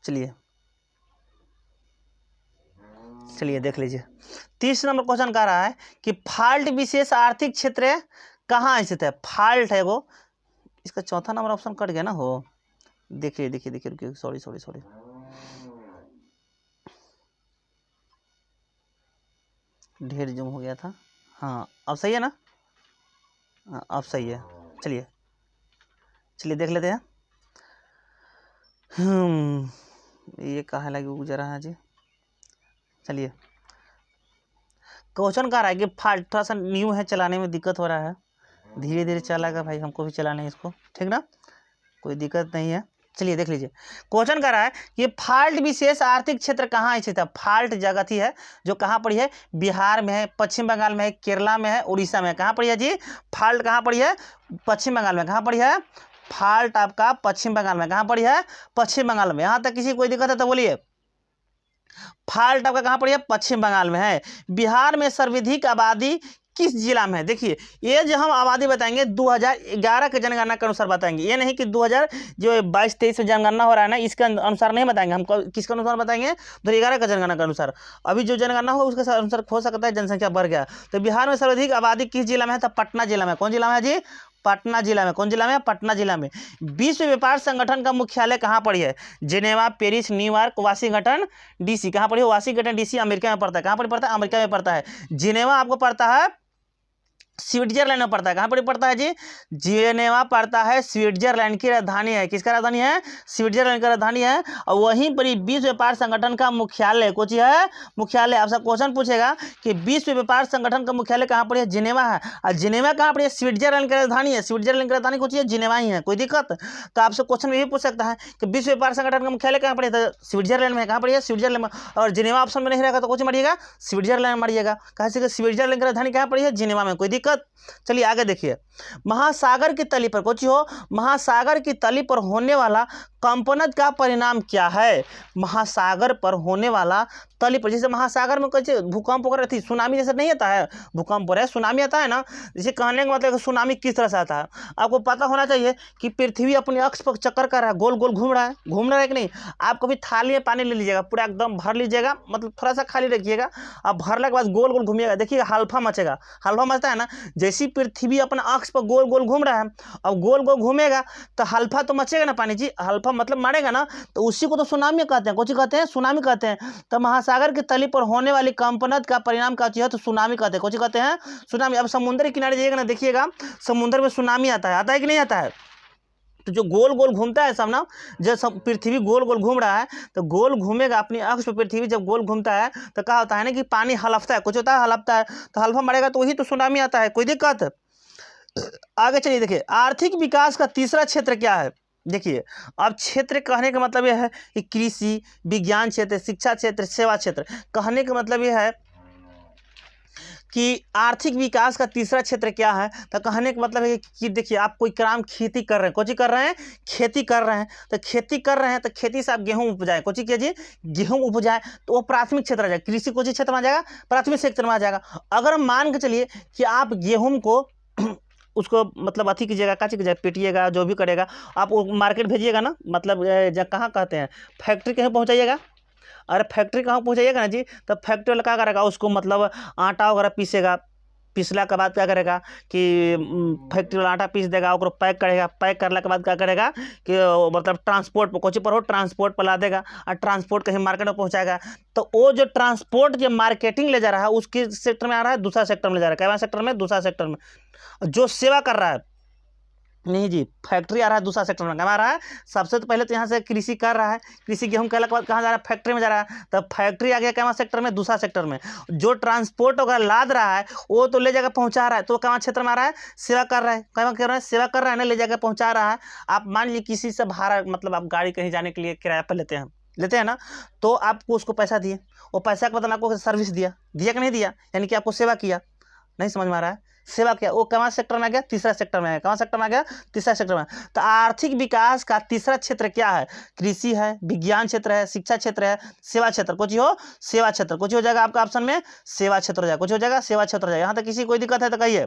चलिए देख लीजिए। 30 नंबर क्वेश्चन कह रहा है कि फाल्ट विशेष आर्थिक क्षेत्र कहाँ स्थित है। फाल्ट है वो, इसका चौथा नंबर ऑप्शन कट गया ना हो, देखिए देखिए देखिए रुकिए, सॉरी ढेर जूम हो गया था। हाँ अब सही है ना, हाँ अब सही है। चलिए देख लेते हैं। ये कहाँ लगे गुजरा है जी। चलिए क्वेश्चन कह रहा है कि फाल्ट थोड़ा सा न्यू है, चलाने में दिक्कत हो रहा है, धीरे धीरे चलाएगा भाई, हमको भी चलाना है इसको, ठीक ना, कोई दिक्कत नहीं है। चलिए देख लीजिए, क्वेश्चन कह रहा है कि फाल्ट विशेष आर्थिक क्षेत्र कहाँ स्थित है। फाल्ट जगह थी है जो कहाँ पड़ी है, बिहार में है, पश्चिम बंगाल में है, केरला में है, उड़ीसा में है। कहाँ पड़ी है जी फाल्ट, कहाँ पड़ी है पश्चिम बंगाल में। कहाँ पड़ी है फाल्ट आपका पश्चिम बंगाल में, कहाँ पड़ी है पश्चिम बंगाल में। यहाँ तक किसी कोई दिक्कत है तो बोलिए। फाल्ट आपका कहाँ पड़ी है पश्चिम बंगाल में है। बिहार में सर्वाधिक आबादी किस जिला में है। देखिए ये जो हम आबादी बताएंगे 2011 के जनगणना के अनुसार बताएंगे, ये नहीं कि 2022-23 में जनगणना हो रहा है ना, इसके अनुसार नहीं बताएंगे। हम किसके अनुसार बताएंगे, 2011 का जनगणना के अनुसार। अभी जो जनगणना हो उसके अनुसार हो सकता है जनसंख्या बढ़ गया। तो बिहार में सर्वाधिक आबादी किस जिला में है, तो पटना जिला में। कौन जिला में है जी, पटना जिला में। कौन जिला में, पटना जिला में। विश्व व्यापार संगठन का मुख्यालय कहाँ पड़ी है, Geneva, Paris, New York, Washington DC. कहाँ पड़ी है, वाशिंगटन डीसी अमेरिका में पड़ता है। कहाँ पर पड़ता है, अमेरिका में पड़ता है। जिनेवा आपको पड़ता है स्विट्जरलैंड में पड़ता है। कहाँ पर पड़ता है जी, जिनेवा पड़ता है, स्विट्जरलैंड की राजधानी है। किसका राजधानी है, स्विट्जरलैंड की राजधानी है। और वहीं पर विश्व व्यापार संगठन का मुख्यालय कुछ है, मुख्यालय। आपसे क्वेश्चन पूछेगा कि विश्व व्यापार संगठन का मुख्यालय कहाँ पर है, जिनेवा है। और जिनेवा कहाँ पर है, स्विट्जरलैंड की राजधानी है। स्विट्जरलैंड की राजधानी कुछ है, जिनेवा ही है। कोई दिक्कत, तो आपसे क्वेश्चन में भी पूछ सकता है कि विश्व व्यापार संगठन का मुख्यालय कहाँ पर है, तो स्विट्जरलैंड में। कहाँ पर है, स्विट्जरलैंड में। और जिनेवा ऑप्शन में नहीं रहेगा तो कुछ मरिएगा, स्विट्जरलैंड मरिएगा। कहाँ से स्विट्जरलैंड की राजधानी कहाँ पर है, जिनेवा में। कोई दिक्कत दिक्कत। चलिए आगे देखिए, महासागर की तली पर कुछ हो, महासागर की तली पर होने वाला कंपनत का परिणाम क्या है? महासागर पर होने वाला तली पर, जैसे महासागर में कुछ भूकंप वगैरह थी, सुनामी जैसे नहीं आता है, भूकंप हो रहा है सुनामी आता है ना, जैसे कहने का मतलब सुनामी किस तरह से आता है आपको पता होना चाहिए कि पृथ्वी अपने अक्ष पर चक्कर कर रहा है, गोल गोल घूम रहा है कि नहीं। आप कभी थाली में पानी ले लीजिएगा, पूरा एकदम भर लीजिएगा, मतलब थोड़ा सा खाली रखिएगा, अब भरने के बाद गोल गोल घूमिएगा, देखिएगा हल्फा मचेगा, हल्फा मचता है ना। जैसी पृथ्वी अपना अक्ष पर गोल गोल घूम रहा है, अब गोल गोल घूमेगा तो हल्फा तो मचेगा ना पानी जी, हल्फा मतलब मारेगा ना, तो उसी को तो सुनामी कहते हैं, कुछ कहते हैं सुनामी कहते हैं। तो महासागर की तली पर होने वाली कंपनत का परिणाम क्या है? तो सुनामी कहते हैं, कुछ कहते हैं सुनामी। अब समुद्र के किनारे जाइएगा ना, देखिएगा समुद्र में सुनामी आता है कि नहीं आता है? तो जो गोल गोल घूमता है सब ना, जब पृथ्वी गोल गोल घूम रहा है तो गोल घूमेगा अपनी अक्ष पर, पृथ्वी जब गोल घूमता है तो क्या होता है ना कि पानी हलफता है, कुछ होता है हलफता है, तो हल्फा मरेगा तो वही तो सुनामी आता है, कोई दिक्कत। आगे चलिए देखिए, आर्थिक विकास का तीसरा क्षेत्र क्या है? देखिए अब क्षेत्र कहने का मतलब यह है कि कृषि, विज्ञान क्षेत्र, शिक्षा क्षेत्र, सेवा क्षेत्र। कहने का मतलब यह है कि आर्थिक विकास का तीसरा क्षेत्र क्या है, तो कहने का मतलब है कि देखिए आप कोई काम खेती कर रहे हैं, कुछ कर रहे हैं खेती कर रहे हैं, तो खेती कर रहे हैं तो खेती से आप गेहूं उपजाए, कुछ कीजिए गेहूं उपजाए, तो वो प्राथमिक क्षेत्र आ जाएगा, कृषि कुछ क्षेत्र में आ जाएगा, प्राथमिक क्षेत्र में आ जाएगा। अगर हम मान के चलिए कि आप गेहूं को उसको मतलब अथी कीजिएगा, का कीजिएगा, पीटिएगा, जो भी करेगा, आप वो मार्केट भेजिएगा ना, मतलब कहाँ कहते हैं फैक्ट्री कहीं पहुँचाइएगा। अरे फैक्ट्री कहाँ पहुँचाइएगा ना जी, तब फैक्ट्री वाला क्या करेगा, उसको मतलब आटा वगैरह पीसेगा, पीसला के बाद क्या करेगा कि फैक्ट्री वाला आटा पीस देगा, उसको पैक करेगा, पैक करने के बाद क्या करेगा कि मतलब ट्रांसपोर्ट पर कोची पर हो, ट्रांसपोर्ट पर ला देगा और ट्रांसपोर्ट कहीं मार्केट में पहुँचाएगा। तो वो जो ट्रांसपोर्ट जो मार्केटिंग ले जा रहा है उसके सेक्टर में आ रहा है, दूसरा सेक्टर में ले जा रहा है, क्या सेक्टर में, दूसरा सेक्टर में। जो सेवा कर रहा है, नहीं जी, फैक्ट्री आ रहा है दूसरा सेक्टर में, आ रहा है सबसे तो पहले तो यहाँ से कृषि कर रहा है, कृषि गेहूं के बाद कहाँ जा रहा है, फैक्ट्री में जा रहा है, तब फैक्ट्री आ गया क्या सेक्टर में, दूसरा सेक्टर में। जो ट्रांसपोर्ट वगैरह लाद रहा है वो तो ले जाकर पहुँचा रहा है, तो कहाँ क्षेत्र में आ रहा है, सेवा कर रहा है, कहाँ कर रहा है, सेवा कर रहा है ना, ले जाकर पहुँचा रहा है। आप मान लीजिए किसी से भाड़ा, मतलब आप गाड़ी कहीं जाने के लिए किराया पर लेते हैं ना, तो आपको उसको पैसा दिए, वो पैसा के बदले आपको सर्विस दिया कि नहीं दिया, यानी कि आपको सेवा किया, नहीं समझ में आ रहा है, सेवा किया, वो कहाँ सेक्टर में आ गया, तीसरा सेक्टर में है, कहाँ सेक्टर में आ गया, तीसरा सेक्टर में। तो आर्थिक विकास का तीसरा क्षेत्र क्या है? कृषि है, विज्ञान क्षेत्र है, शिक्षा क्षेत्र है, सेवा क्षेत्र। कुछ हो सेवा क्षेत्र, कुछ हो जाएगा आपका ऑप्शन में सेवा क्षेत्र हो जाएगा, कुछ हो जाएगा सेवा क्षेत्र हो जाएगा। यहाँ तक किसी कोई दिक्कत है तो कहिए।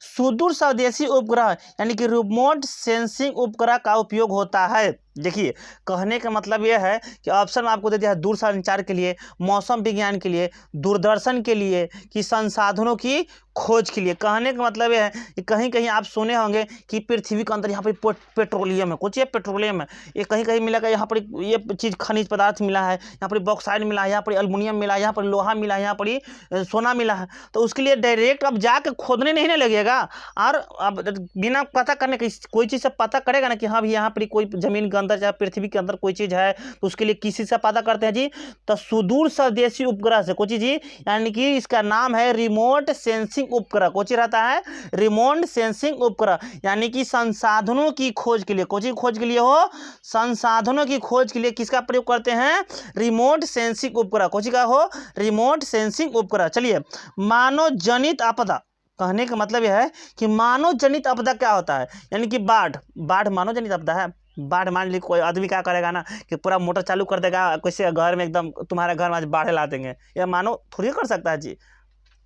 सुदूर स्वदेशी उपग्रह यानी कि रिमोट सेंसिंग उपग्रह का उपयोग होता है। देखिए कहने का मतलब यह है कि ऑप्शन में आपको दे दिया है दूर संचार के लिए, मौसम विज्ञान के लिए, दूरदर्शन के लिए, कि संसाधनों की खोज के लिए। कहने का मतलब यह है कि कहीं कहीं आप सुने होंगे कि पृथ्वी के अंदर यहाँ पर पेट्रोलियम है, कुछ ये पेट्रोलियम है, ये कहीं कहीं मिला, यहाँ पर ये चीज़ खनिज पदार्थ मिला है, यहाँ पर बॉक्साइड मिला है, यहाँ पर एल्युमिनियम मिला है, यहाँ पर लोहा मिला है, यहाँ पर सोना मिला है। तो उसके लिए डायरेक्ट अब जाके खोदने नहीं ना लगेगा, और अब बिना पता करने की कोई चीज़ से पता करेगा ना कि हाँ भी यहाँ पर कोई जमीन के अंदर या पृथ्वी के अंदर कोई चीज़ है, तो उसके लिए किसी से पता करते हैं जी, तो सुदूर स्वदेशी उपग्रह से। कोई चीज़ जी, यानी कि इसका नाम है रिमोट सेंसिंग उपग्रह। कोई चीज़ रहता है रिमोट सेंसिंग उपग्रह, यानी कि संसाधनों की खोज के लिए, कोई चीज़ खोज के लिए हो, संसाधनों की खोज के लिए किसका प्रयोग करते हैं, रिमोट सेंसिंग उपग्रह। कोई चीज़ का हो, रिमोट सेंसिंग उपग्रह। चलिए मानव जनित आपदा, कहने का मतलब यह है कि मानव जनित आपदा क्या होता है, यानी कि बाढ़ मानव जनित आपदा है। बाढ़ मान ली कोई आदमी क्या करेगा ना कि पूरा मोटर चालू कर देगा, किसी घर में एकदम तुम्हारे घर में आज बाढ़ ला देंगे, या मानो थोड़ी कर सकता है जी,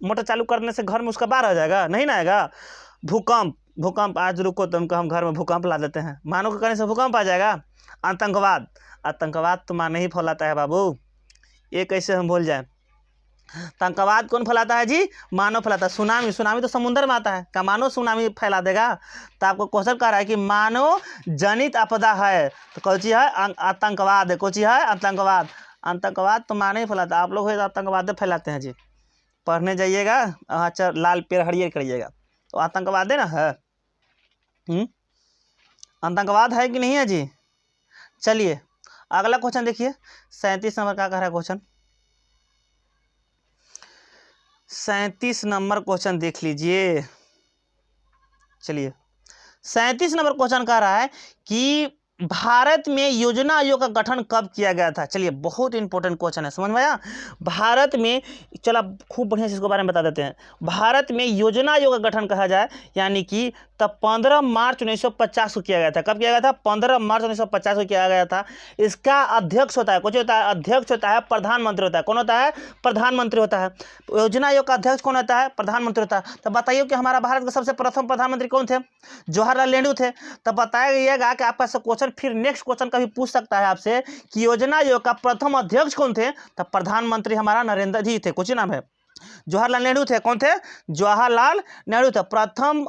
मोटर चालू करने से घर में उसका बाढ़ आ जाएगा, नहीं ना आएगा। भूकंप आज रुको तुमको हम घर में भूकंप ला देते हैं, मानो के करने से भूकंप आ जाएगा। आतंकवाद तो मानो ही फैलाता है बाबू, ये कैसे हम भूल जाए। आतंकवाद कौन फैलाता है जी, मानव फैलाता है। सुनामी तो समुद्र में आता है, क्या मानव सुनामी फैला देगा? तो आपको क्वेश्चन कह रहा है कि मानव जनित आपदा है, तो कौन सी है, आतंकवाद है। कौन सी है, आतंकवाद तो मानव ही फैलाता है, आप लोग आतंकवाद फैलाते हैं जी। पढ़ने जाइएगा, अच्छा लाल पेड़ हरियर करिएगा, तो आतंकवाद है ना, है आतंकवाद है कि नहीं है जी। चलिए अगला क्वेश्चन देखिए, 37 नंबर का कह रहा है क्वेश्चन, 37 नंबर क्वेश्चन देख लीजिए। चलिए 37 नंबर क्वेश्चन कह रहा है कि भारत में योजना आयोग का गठन कब किया गया था? चलिए बहुत इंपॉर्टेंट क्वेश्चन है, समझ में आया? भारत में, चलो खूब बढ़िया से इसके बारे में बता देते हैं। भारत में योजना आयोग का गठन कहा जाए यानी कि तब 15 मार्च 1950 को किया गया था। कब किया गया था? 15 मार्च 1950 को किया गया था। इसका अध्यक्ष होता है, कुछ होता है, अध्यक्ष होता है, प्रधानमंत्री होता है। कौन होता है? प्रधानमंत्री होता है। योजना आयोग का अध्यक्ष कौन होता है? प्रधानमंत्री होता है। तो बताइए कि हमारा भारत के सबसे प्रथम प्रधानमंत्री कौन थे? जवाहरलाल नेहरू थे। तब बताइएगा कि आपका से क्वेश्चन फिर नेक्स्ट क्वेश्चन कभी पूछ सकता है आपसे कि योजना आयोग का प्रथम अध्यक्ष कौन थे? तब प्रधानमंत्री हमारा नरेंद्र जी थे। कुछ नाम है, जवाहरलाल नेहरू थे। कौन थे? जवाहरलाल नेहरू थे। प्रथम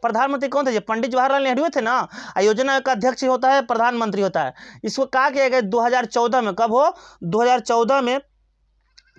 प्रधानमंत्री कौन थे? पंडित जवाहरलाल नेहरू थे ना। योजना आयोग का अध्यक्ष होता है, प्रधानमंत्री होता है। इसको कहा किया गया 2014 में। कब हो? 2014 में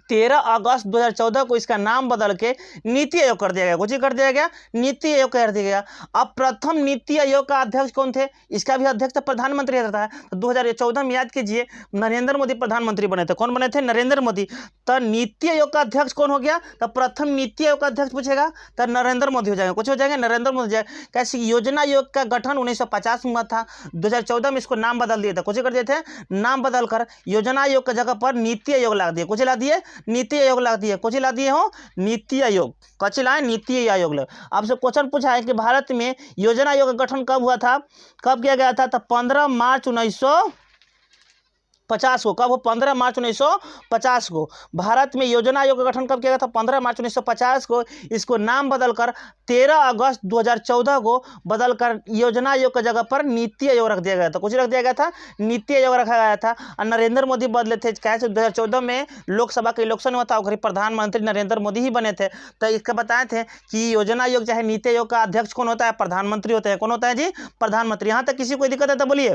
13 अगस्त 2014 को इसका नाम बदल के नीति आयोग कर दिया गया। कुछ कर दिया गया, नीति आयोग कर दिया गया। अब प्रथम नीति आयोग का अध्यक्ष कौन थे? इसका भी अध्यक्ष तो प्रधानमंत्री रहता है। तो 2014 में याद कीजिए नरेंद्र मोदी प्रधानमंत्री बने थे। कौन बने थे? नरेंद्र मोदी। तो नीति आयोग का अध्यक्ष कौन हो गया? तो प्रथम नीति आयोग का अध्यक्ष पूछेगा तो नरेंद्र मोदी हो जाएगा। कुछ हो जाएगा, नरेंद्र मोदी जाएगा। कैसे? योजना आयोग का गठन 1950 में हुआ था, 2014 में इसको नाम बदल दिया था। कुछ कर दिए थे, नाम बदल कर योजना आयोग की जगह पर नीति आयोग ला दिए। कुछ ला दिए, नीति आयोग ला दिए। कुछ ला दिए हो, नीति आयोग। कच लाए, नीति आयोग ले। आपसे क्वेश्चन पूछा है कि भारत में योजना आयोग का गठन कब हुआ था, कब किया गया था? तो 15 मार्च 1950 को। कब हो? 15 मार्च 1950 को। भारत में योजना आयोग का गठन कब किया गया था? 15 मार्च 1950 को। इसको नाम बदलकर 13 अगस्त 2014 को बदलकर योजना आयोग की जगह पर नीति आयोग रख दिया गया था। कुछ रख दिया गया था, नीति आयोग रखा गया था। और नरेंद्र मोदी बदले थे। कैसे? 2014 में लोकसभा का इलेक्शन हुआ था और प्रधानमंत्री नरेंद्र मोदी ही बने थे। तो इसका बताए थे कि योजना आयोग चाहे नीति आयोग का अध्यक्ष कौन होता है? प्रधानमंत्री होते हैं। कौन होता है जी? प्रधानमंत्री। यहाँ तक किसी कोई दिक्कत है तो बोलिए।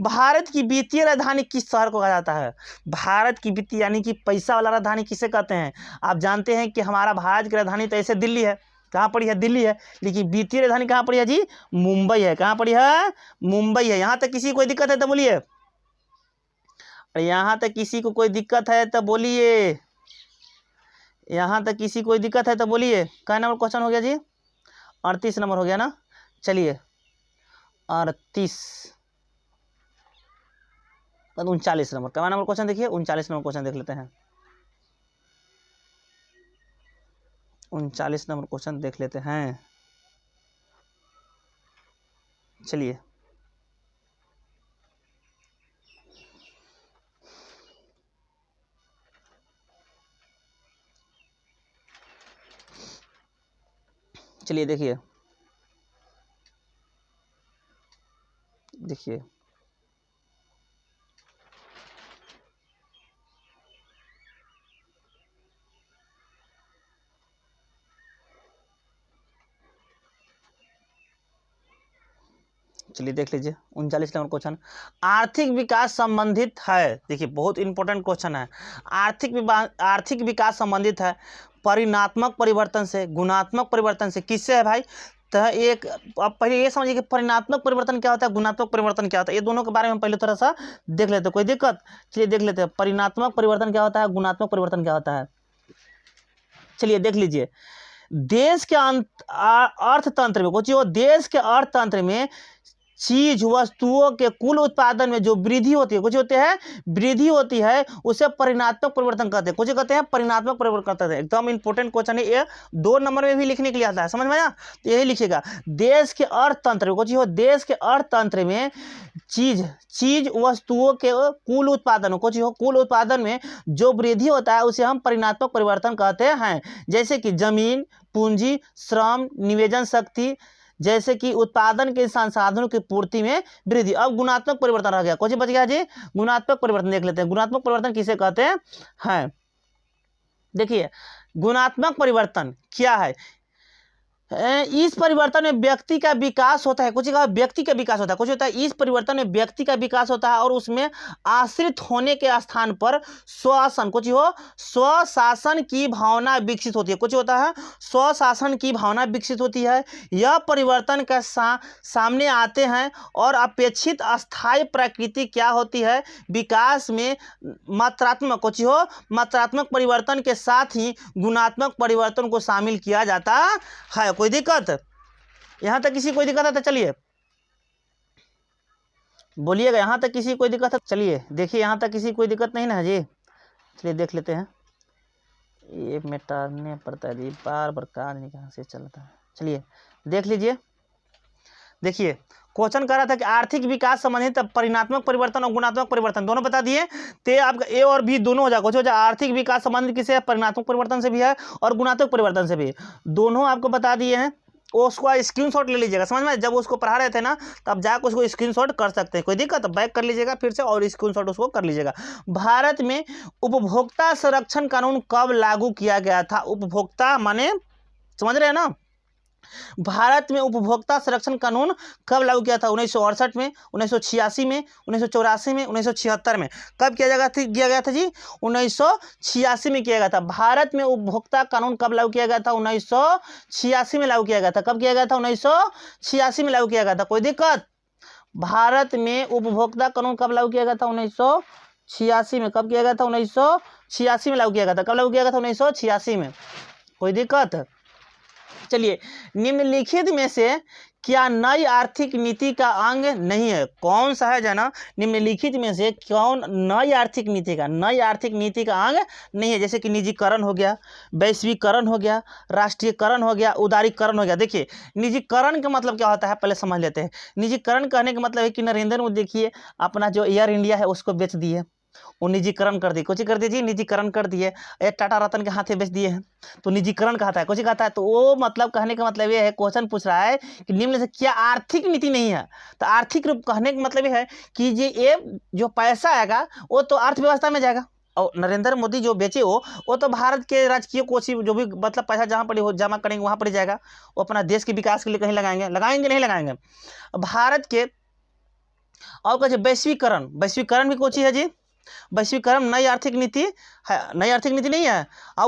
भारत की वित्तीय राजधानी किस शहर को कहा जाता है? भारत की वित्तीय यानी कि पैसा वाला राजधानी किसे कहते हैं? आप जानते हैं कि हमारा भारत की राजधानी तो ऐसे दिल्ली है। कहाँ पड़ी है? दिल्ली है। लेकिन वित्तीय राजधानी कहाँ पड़ी है जी? मुंबई है। कहाँ पड़ी है? मुंबई है। यहाँ तक किसी को कोई दिक्कत है तो बोलिए। यहाँ तक किसी को कोई दिक्कत है तो बोलिए। यहाँ तक किसी को कोई दिक्कत है तो बोलिए। क्या नंबर क्वेश्चन हो गया जी? 38 नंबर हो गया ना। चलिए 38 39 नंबर क्या नंबर क्वेश्चन देखिए। 39 नंबर क्वेश्चन देख लेते हैं। 39 नंबर क्वेश्चन देख लेते हैं। चलिए चलिए देखिए देखिए चलिए देख लीजिए 39 नंबर क्वेश्चन। आर्थिक विकास संबंधित है। देखिए बहुत इंपॉर्टेंट क्वेश्चन है। आर्थिक विकास संबंधित है परिणात्मक परिवर्तन से, गुणात्मक परिवर्तन से। किससे है भाई? तो एक अब पहले ये समझिए कि परिणात्मक परिवर्तन क्या होता है, गुणात्मक परिवर्तन क्या होता है। ये दोनों के बारे में पहले थोड़ा सा देख लेते हैं। कोई दिक्कत? चलिए देख लेते हैं परिणात्मक परिवर्तन क्या होता है, गुणात्मक परिवर्तन क्या होता है। चलिए देख लीजिए। देश के अर्थतंत्र में कुछ देश के अर्थतंत्र में चीज वस्तुओं के कुल उत्पादन में जो वृद्धि होती है, कुछ होते हैं वृद्धि होती है, उसे परिणात्मक परिवर्तन कहते हैं। कुछ कहते हैं परिणात्मक परिवर्तन कहते हैं। एकदम इंपॉर्टेंट क्वेश्चन है ये, 2 नंबर में भी लिखने के लिए आता है। समझ में आया? तो यही लिखिएगा देश के अर्थतंत्र में। कुछ हो देश के अर्थतंत्र में चीज वस्तुओं के कुल उत्पादन, कुछ हो कुल उत्पादन में जो वृद्धि होता है उसे हम परिणात्मक परिवर्तन कहते हैं। जैसे कि जमीन, पूंजी, श्रम, निवेदन शक्ति, जैसे कि उत्पादन के संसाधनों की पूर्ति में वृद्धि। अब गुणात्मक परिवर्तन रह गया। कुछ बच गया जी? गुणात्मक परिवर्तन देख लेते हैं। गुणात्मक परिवर्तन किसे कहते हैं? देखिए गुणात्मक परिवर्तन क्या है? इस परिवर्तन में व्यक्ति का विकास होता है। कुछ का व्यक्ति का विकास होता है। कुछ होता है इस परिवर्तन में व्यक्ति का विकास होता है और उसमें आश्रित होने के स्थान पर स्वशासन, कुछ हो स्वशासन की भावना विकसित होती है। कुछ होता है स्वशासन की भावना विकसित होती है। यह परिवर्तन का सामने आते हैं और अपेक्षित अस्थायी प्रकृति क्या होती है? विकास में मात्रात्मक, कुछ हो मात्रात्मक परिवर्तन के साथ ही गुणात्मक परिवर्तन को शामिल किया जाता है। कोई दिक्कत? यहां तक किसी कोई दिक्कत है तो चलिए
बोलिएगा, यहाँ तक किसी कोई दिक्कत है? चलिए देखिए, यहाँ तक किसी कोई दिक्कत नहीं ना जी? चलिए देख लेते हैं। ये मिटाने पड़ता है जी, बार बार काज नहीं कहाँ से चलता है। चलिए देख लीजिए। देखिए क्वेश्चन कह रहा था कि आर्थिक विकास संबंधित परिणात्मक परिवर्तन और गुणात्मक परिवर्तन दोनों बता दिए, तो आपका ए और बी दोनों हो जाएगा। कुछ हो जाए आर्थिक विकास संबंधित किसे है? परिणात्मक परिवर्तन से भी है और गुणात्मक परिवर्तन से भी, दोनों आपको बता दिए हैं। उसको स्क्रीनशॉट ले लीजिएगा, समझ में? जब उसको पढ़ा रहे थे ना, तब जाकर उसको स्क्रीनशॉट कर सकते हैं, कोई दिक्कत? बैक कर लीजिएगा फिर से और स्क्रीनशॉट उसको कर लीजिएगा। भारत में उपभोक्ता संरक्षण कानून कब लागू किया गया था? उपभोक्ता माने, समझ रहे हैं ना? भारत में उपभोक्ता संरक्षण कानून कब लागू किया था? 1968 में, 1986 में, 1984 में, 1976 में। कब किया गया था जी? 1986 में किया गया था। भारत में उपभोक्ता कानून कब लागू किया गया था? 1986 में लागू किया गया था। कब किया गया था? 1986 में लागू किया गया था, कोई दिक्कत? भारत में उपभोक्ता कानून कब लागू किया गया था? 1986 में। कब किया गया था? 1986 में लागू किया गया था। कब लागू किया गया था? 1986 में, कोई दिक्कत? चलिए, निम्नलिखित में से क्या नई आर्थिक नीति का अंग नहीं है? कौन सा है जना? निम्नलिखित में से कौन नई आर्थिक नीति का अंग नहीं है? जैसे कि निजीकरण हो गया, वैश्वीकरण हो गया, राष्ट्रीयकरण हो गया, उदारीकरण हो गया। देखिए निजीकरण का मतलब क्या होता है पहले समझ लेते हैं। निजीकरण कहने का मतलब है कि नरेंद्र मोदी देखिए अपना जो एयर इंडिया है उसको बेच दिए, वो निजीकरण कर दिए। कुछ कर दीजिए, निजीकरण कर दिए। टाटा रतन के हाथे बेच दिए हैं, तो निजीकरण कहता है। कुछ कहता है, तो वो मतलब कहने का मतलब ये है, क्वेश्चन पूछ रहा है कि निम्न से क्या आर्थिक नीति नहीं है? तो आर्थिक रूप कहने का मतलब ये है कि ये जो पैसा आएगा वो तो अर्थव्यवस्था में जाएगा, और नरेंद्र मोदी जो बेचे वो तो भारत के राजकीय कोष जो भी मतलब पैसा जहाँ पर हो जमा करेंगे वहाँ पर जाएगा। वो अपना देश के विकास के लिए कहीं लगाएंगे नहीं लगाएंगे भारत के। और कुछ वैश्वीकरण भी कोची है जी? वैश्वीकरण नई आर्थिक नीति है, नई आर्थिक नीति नहीं है। और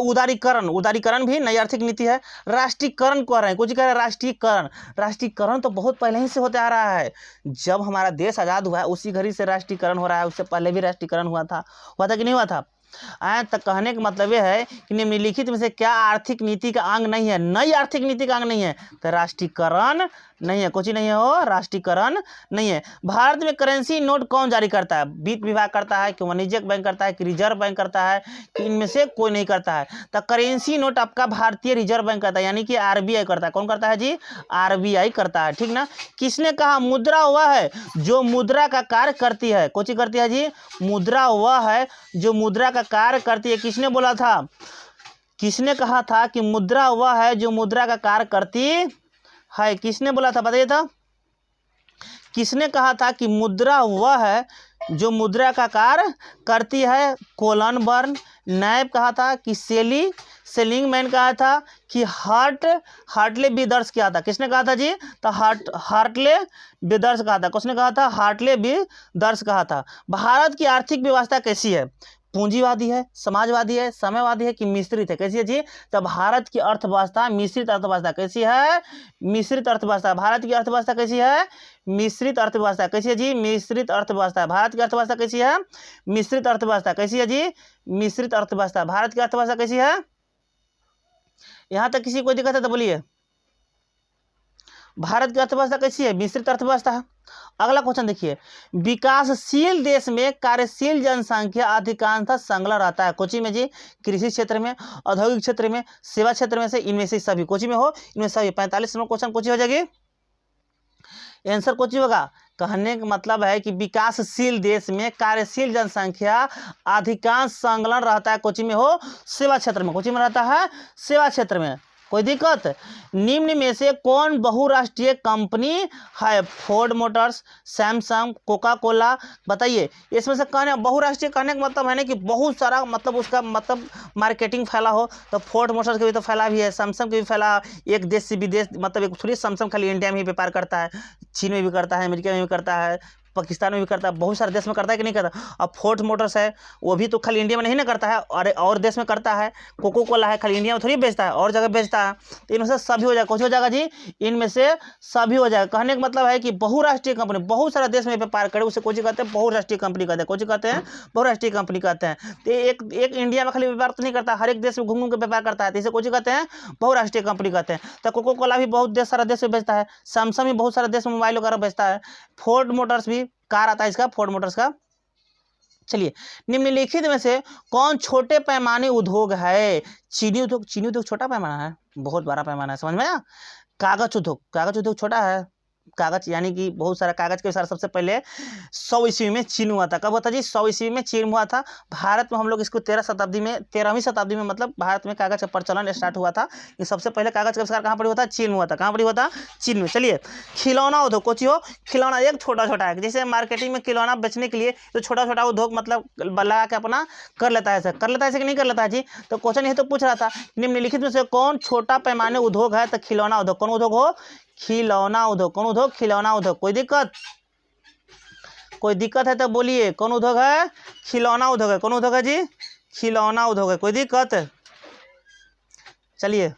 उदारीकरण भी नई आर्थिक नीति है। राष्ट्रीयकरण कह रहे हैं, कुछ कह रहे हैं राष्ट्रीयकरण तो बहुत पहले ही से होते आ रहा है। जब हमारा देश आज़ाद हुआ है उसी घड़ी से राष्ट्रीयकरण हो रहा है, उससे पहले भी राष्ट्रीयकरण हुआ था कि नहीं हुआ था? तो कहने का मतलब यह है कि निम्नलिखित में से क्या आर्थिक नीति का अंग नहीं है? नई आर्थिक नीति का अंग नहीं है, तो राष्ट्रीयकरण नहीं है। कुछ नहीं है वो, राष्ट्रीयकरण नहीं है। भारत में करेंसी नोट कौन जारी करता है? वित्त विभाग करता है कि वाणिज्यिक बैंक करता है कि रिजर्व बैंक करता है कि इनमें से कोई नहीं करता है? तो करेंसी नोट आपका भारतीय रिजर्व बैंक करता है, यानी कि आरबीआई करता है। कौन करता है जी? आरबीआई करता है, ठीक ना? किसने कहा मुद्रा वह है जो मुद्रा का कार्य करती है? कौन करती है जी? मुद्रा वह है जो मुद्रा का कार्य करती है। किसने बोला था? किसने कहा था कि मुद्रा वह है जो मुद्रा का कार्य करती है? किसने बोला था बताइए तो? किसने कहा था कि मुद्रा वह है जो मुद्रा का कार्य करती है? कोलन बर्न, नैब कहा था कि सेलिंगमैन कहा था कि हार्टले विदर्स कहा था? किसने कहा था जी? तो हार्टले विदर्स कहा था। किसने कहा था? हार्टले विदर्स कहा था। भारत की आर्थिक व्यवस्था कैसी है? पूंजीवादी है, समाजवादी है, साम्यवादी है कि मिश्रित है? कैसी है जी? तो भारत की अर्थव्यवस्था मिश्रित अर्थव्यवस्था। कैसी है? मिश्रित अर्थव्यवस्था। भारत की अर्थव्यवस्था कैसी है? मिश्रित अर्थव्यवस्था। कैसी है जी? मिश्रित अर्थव्यवस्था। भारत की अर्थव्यवस्था कैसी है? मिश्रित अर्थव्यवस्था। कैसी है जी? मिश्रित अर्थव्यवस्था। भारत की अर्थव्यवस्था कैसी है? यहां तक किसी कोई दिक्कत है तो बोलिए। भारत की अर्थव्यवस्था कैसी है? मिश्रित अर्थव्यवस्था है। अगला क्वेश्चन देखिए, विकासशील देश में कार्यशील जनसंख्या अधिकांशतः संलग्न रहता है। कोची में जी? कृषि क्षेत्र में, औद्योगिक क्षेत्र में, सेवा क्षेत्र में से, इनमें से सभी। कोची में हो? इनमें सभी। 45 नंबर क्वेश्चन कोची हो जाएगी? आंसर कोची होगा? कहने का मतलब है कि विकासशील देश में कार्यशील जनसंख्या अधिकांश संलग्न रहता है। कोची में हो? सेवा क्षेत्र में। कोची में रहता है? सेवा क्षेत्र में। कोई दिक्कत? निम्न में से कौन बहुराष्ट्रीय कंपनी है? Ford Motors, Samsung, Coca Cola, बताइए। इसमें से कहने बहुराष्ट्रीय कहने का मतलब है ना कि बहुत सारा मतलब उसका मतलब मार्केटिंग फैला हो। तो फोर्ड मोटर्स का भी तो फैला भी है, सैमसंग का भी फैला, एक देश से विदेश, मतलब एक थोड़ी सैमसंग खाली इंडिया में ही व्यापार करता है, चीन में भी करता है, अमेरिका में भी करता है, पाकिस्तान में भी करता है, बहुत सारे देश में करता है कि नहीं करता? अब फोर्ड मोटर्स है वो भी तो खाली इंडिया में नहीं ना करता है, और देश में करता है। कोको कोला है खाली इंडिया में थोड़ी बेचता है, और जगह बेचता है। तो इनमें से सभी हो जाएगा। कुछ हो जाएगा जी? इनमें से सभी हो जाएगा। कहने का मतलब है कि बहुराष्ट्रीय कंपनी बहुत सारा देश में व्यापार करे उसे कुछ कहते हैं बहुराष्ट्रीय कंपनी कहते हैं। कुछ कहते हैं बहुराष्ट्रीय कंपनी कहते हैं। तो एक इंडिया में खाली व्यापार तो नहीं करता, हर एक देश में घूम के व्यापार करता है, तो इसे कुछ कहते हैं बहुराष्ट्रीय कंपनी कहते हैं। तो कोको कोला भी बहुत सारा देश में बेचता है, सैमसंग भी बहुत सारा देश में मोबाइल वगैरह बेचता है, फोर्ड मोटर्स भी कार आता है इसका, फोर्ड मोटर्स का। चलिए, निम्नलिखित में से कौन छोटे पैमाने उद्योग है? चीनी उद्योग। चीनी उद्योग छोटा पैमाना है, बहुत बड़ा पैमाना है, समझ में आया? कागज उद्योग। कागज उद्योग छोटा है। कागज यानी कि बहुत सारा कागज के सारा सबसे पहले 100 ईस्वी में चीन हुआ था। कब हुआ था जी? 100 ईस्वी में चीन हुआ था। भारत में हम लोग इसको 13वीं शताब्दी में मतलब भारत में कागज का प्रचलन स्टार्ट हुआ था। ये सबसे पहले कागज का आविष्कार कहाँ पर हुआ था? चीन में हुआ था। कहाँ पर हुआ था? चीन में। चलिए, खिलौना उद्योग। कोची हो? खिलौना एक छोटा छोटा है, जैसे मार्केटिंग में खिलौना बेचने के लिए तो छोटा छोटा उद्योग मतलब लगा के अपना कर लेता है, कर लेता है कि नहीं कर लेता है जी? तो क्वेश्चन ये तो पूछ रहा था, निम्नलिखित में से कौन छोटा पैमाने उद्योग है? तो खिलौना उद्योग। कौन उद्योग हो? खिलौना उद्योग। कौन उद्योग? खिलौना उद्योग। कोई दिक्कत? कोई दिक्कत है तो बोलिए, कौन उद्योग है? खिलौना उद्योग है। कौन उद्योग है जी? खिलौना उद्योग है। कोई दिक्कत? चलिए,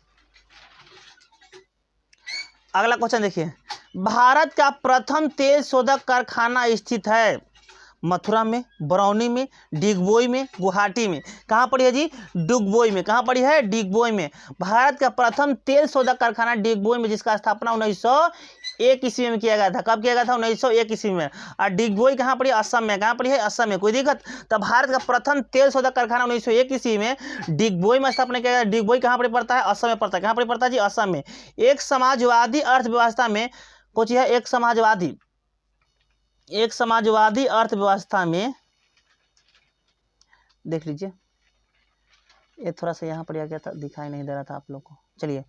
अगला क्वेश्चन देखिए, भारत का प्रथम तेल शोधक कारखाना स्थित है मथुरा में, बरौनी में, डिगबोई में, गुवाहाटी में। कहाँ पड़ी है जी? डिगबोई में। कहाँ पड़ी है? डिगबोई में। भारत का प्रथम तेल शोधक कारखाना डिगबोई में, जिसका स्थापना 1901 ईस्वी में किया गया था। कब किया गया था? 1901 ईस्वी में। और डिगबोई कहाँ पड़ी? असम में। कहाँ पड़ी है? असम में। कोई दिक्कत? तो भारत का प्रथम तेल शोधक कारखाना 1901 ईस्वी में डिगबोई में स्थापना किया गया। डिगबोई कहाँ पड़ी पड़ता है? असम में पड़ता है। कहाँ पड़ी पड़ता है जी? असम में। एक समाजवादी अर्थव्यवस्था में कुछ है, एक समाजवादी अर्थव्यवस्था में, देख लीजिए, ये थोड़ा सा यहाँ पर आ गया था, दिखाई नहीं दे रहा था आप लोग को। चलिए,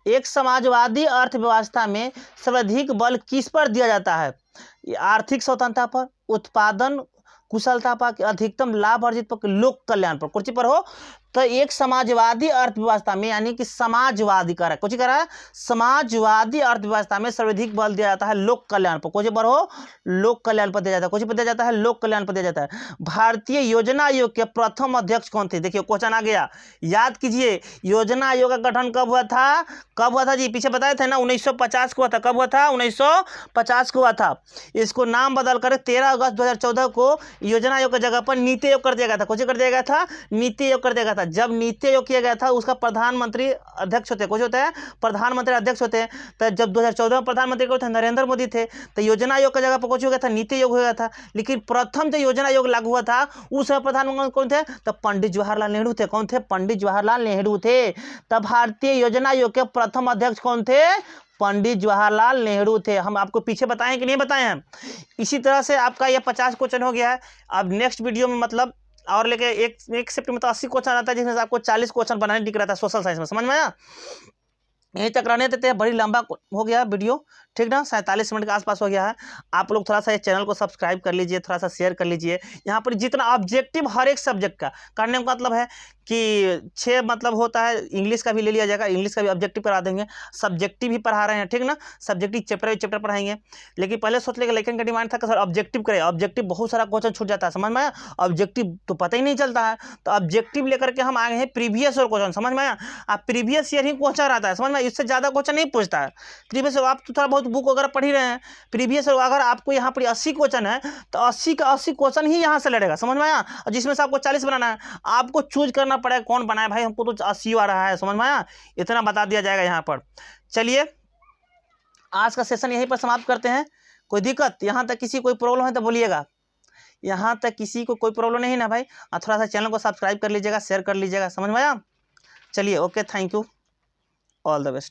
एक समाजवादी अर्थव्यवस्था में सर्वाधिक बल किस पर दिया जाता है? आर्थिक स्वतंत्रता पर, उत्पादन कुशलता पर, अधिकतम लाभ अर्जित पर, लोक कल्याण पर। कुछ पर हो तो एक समाजवादी अर्थव्यवस्था में, यानी कि समाजवादी कर कुछ कर रहा है, समाजवादी अर्थव्यवस्था में सर्वाधिक बल दिया जाता है लोक कल्याण पर। कुछ पर हो? लोक कल्याण पर दिया जाता है। कुछ पर दिया जाता है? लोक कल्याण पर दिया जाता है। भारतीय योजना आयोग के प्रथम अध्यक्ष कौन थे? देखिए, क्वेश्चन आ गया, याद कीजिए। योजना आयोग का गठन कब हुआ था? कब हुआ था जी? पीछे बताए थे ना, 1950 को हुआ था। कब हुआ था? 1950 को हुआ था। इसको नाम बदल कर 13 अगस्त 2014 को योजना आयोग की जगह पर नीति आयोग कर दिया गया था। कुछ कर दिया गया था? नीति आयोग कर दिया गया था। जब नीति आयोग किया गया था, उसका प्रधानमंत्री अध्यक्ष होते हैं। कुछ होता है? प्रधानमंत्री अध्यक्ष होते हैं। तो जब 2014 में प्रधानमंत्री कौन थे? नरेंद्र मोदी थे। तो योजना आयोग की जगह पर कुछ हो गया था? नीति आयोग हो गया था। लेकिन प्रथम जो योजना आयोग लागू हुआ था, उस समय प्रधानमंत्री कौन थे? तो पंडित जवाहरलाल नेहरू थे। कौन थे? पंडित जवाहरलाल नेहरू थे। तब भारतीय योजना आयोग के प्रथम अध्यक्ष कौन थे? पंडित जवाहरलाल नेहरू थे। हम आपको पीछे बताएं कि नहीं बताए हैं? इसी तरह से आपका यह 50 क्वेश्चन हो गया है। अब नेक्स्ट वीडियो में मतलब और लेके एक शिफ्ट में तो 80 क्वेश्चन आता है, जिसमें से आपको 40 क्वेश्चन बनाने दिख रहा था सोशल साइंस में। समझ में आया? यहीं तक रहने देते हैं, बड़ी लंबा हो गया वीडियो, ठीक ना? 47 मिनट के आसपास हो गया है। आप लोग थोड़ा सा ये चैनल को सब्सक्राइब कर लीजिए, थोड़ा सा शेयर कर लीजिए। यहाँ पर जितना ऑब्जेक्टिव हर एक सब्जेक्ट का करने का मतलब है कि 6 मतलब होता है, इंग्लिश का भी ले लिया जाएगा, इंग्लिश का भी ऑब्जेक्टिव करा देंगे, सब्जेक्टिव भी पढ़ा रहे हैं, ठीक ना? सब्जेक्टिव चैप्टर पढ़ाएंगे। लेकिन पहले सोच लेगा, लेकिन का डिमांड था कि सर ऑब्जेक्टिव करें। ऑब्जेक्टिव बहुत सारा क्वेश्चन छूट जाता है, समझ में आया? ऑब्जेक्टिव तो पता ही नहीं चलता है, तो ऑब्जेक्टिव लेकर के हम आए हैं प्रीवियस ईयर क्वेश्चन। समझ में आया? आप प्रीवियस ईयर ही क्वेश्चन आता है, समझ में? इससे ज़्यादा क्वेश्चन नहीं पूछता है प्रीवियस। आप तो थोड़ा बहुत बुक वगैरह पढ़ ही रहे हैं। प्रीवियस अगर आपको यहाँ पर 80 क्वेश्चन है तो 80 का 80 क्वेश्चन ही यहाँ से लड़ेगा, समझ में आया? और जिसमें से आपको 40 बनाना है, आपको चूज करना पड़ेगा कौन बनाए। भाई हमको तो 80 आ रहा है, समझ में आया? इतना बता दिया जाएगा यहाँ पर। चलिए, आज का सेशन यहीं पर समाप्त करते हैं। कोई दिक्कत? यहाँ तक किसी कोई प्रॉब्लम है तो बोलिएगा। यहाँ तक किसी को कोई प्रॉब्लम नहीं ना भाई? थोड़ा सा चैनल को सब्सक्राइब कर लीजिएगा, शेयर कर लीजिएगा, समझ में आया? चलिए, okay, thank you, all the best.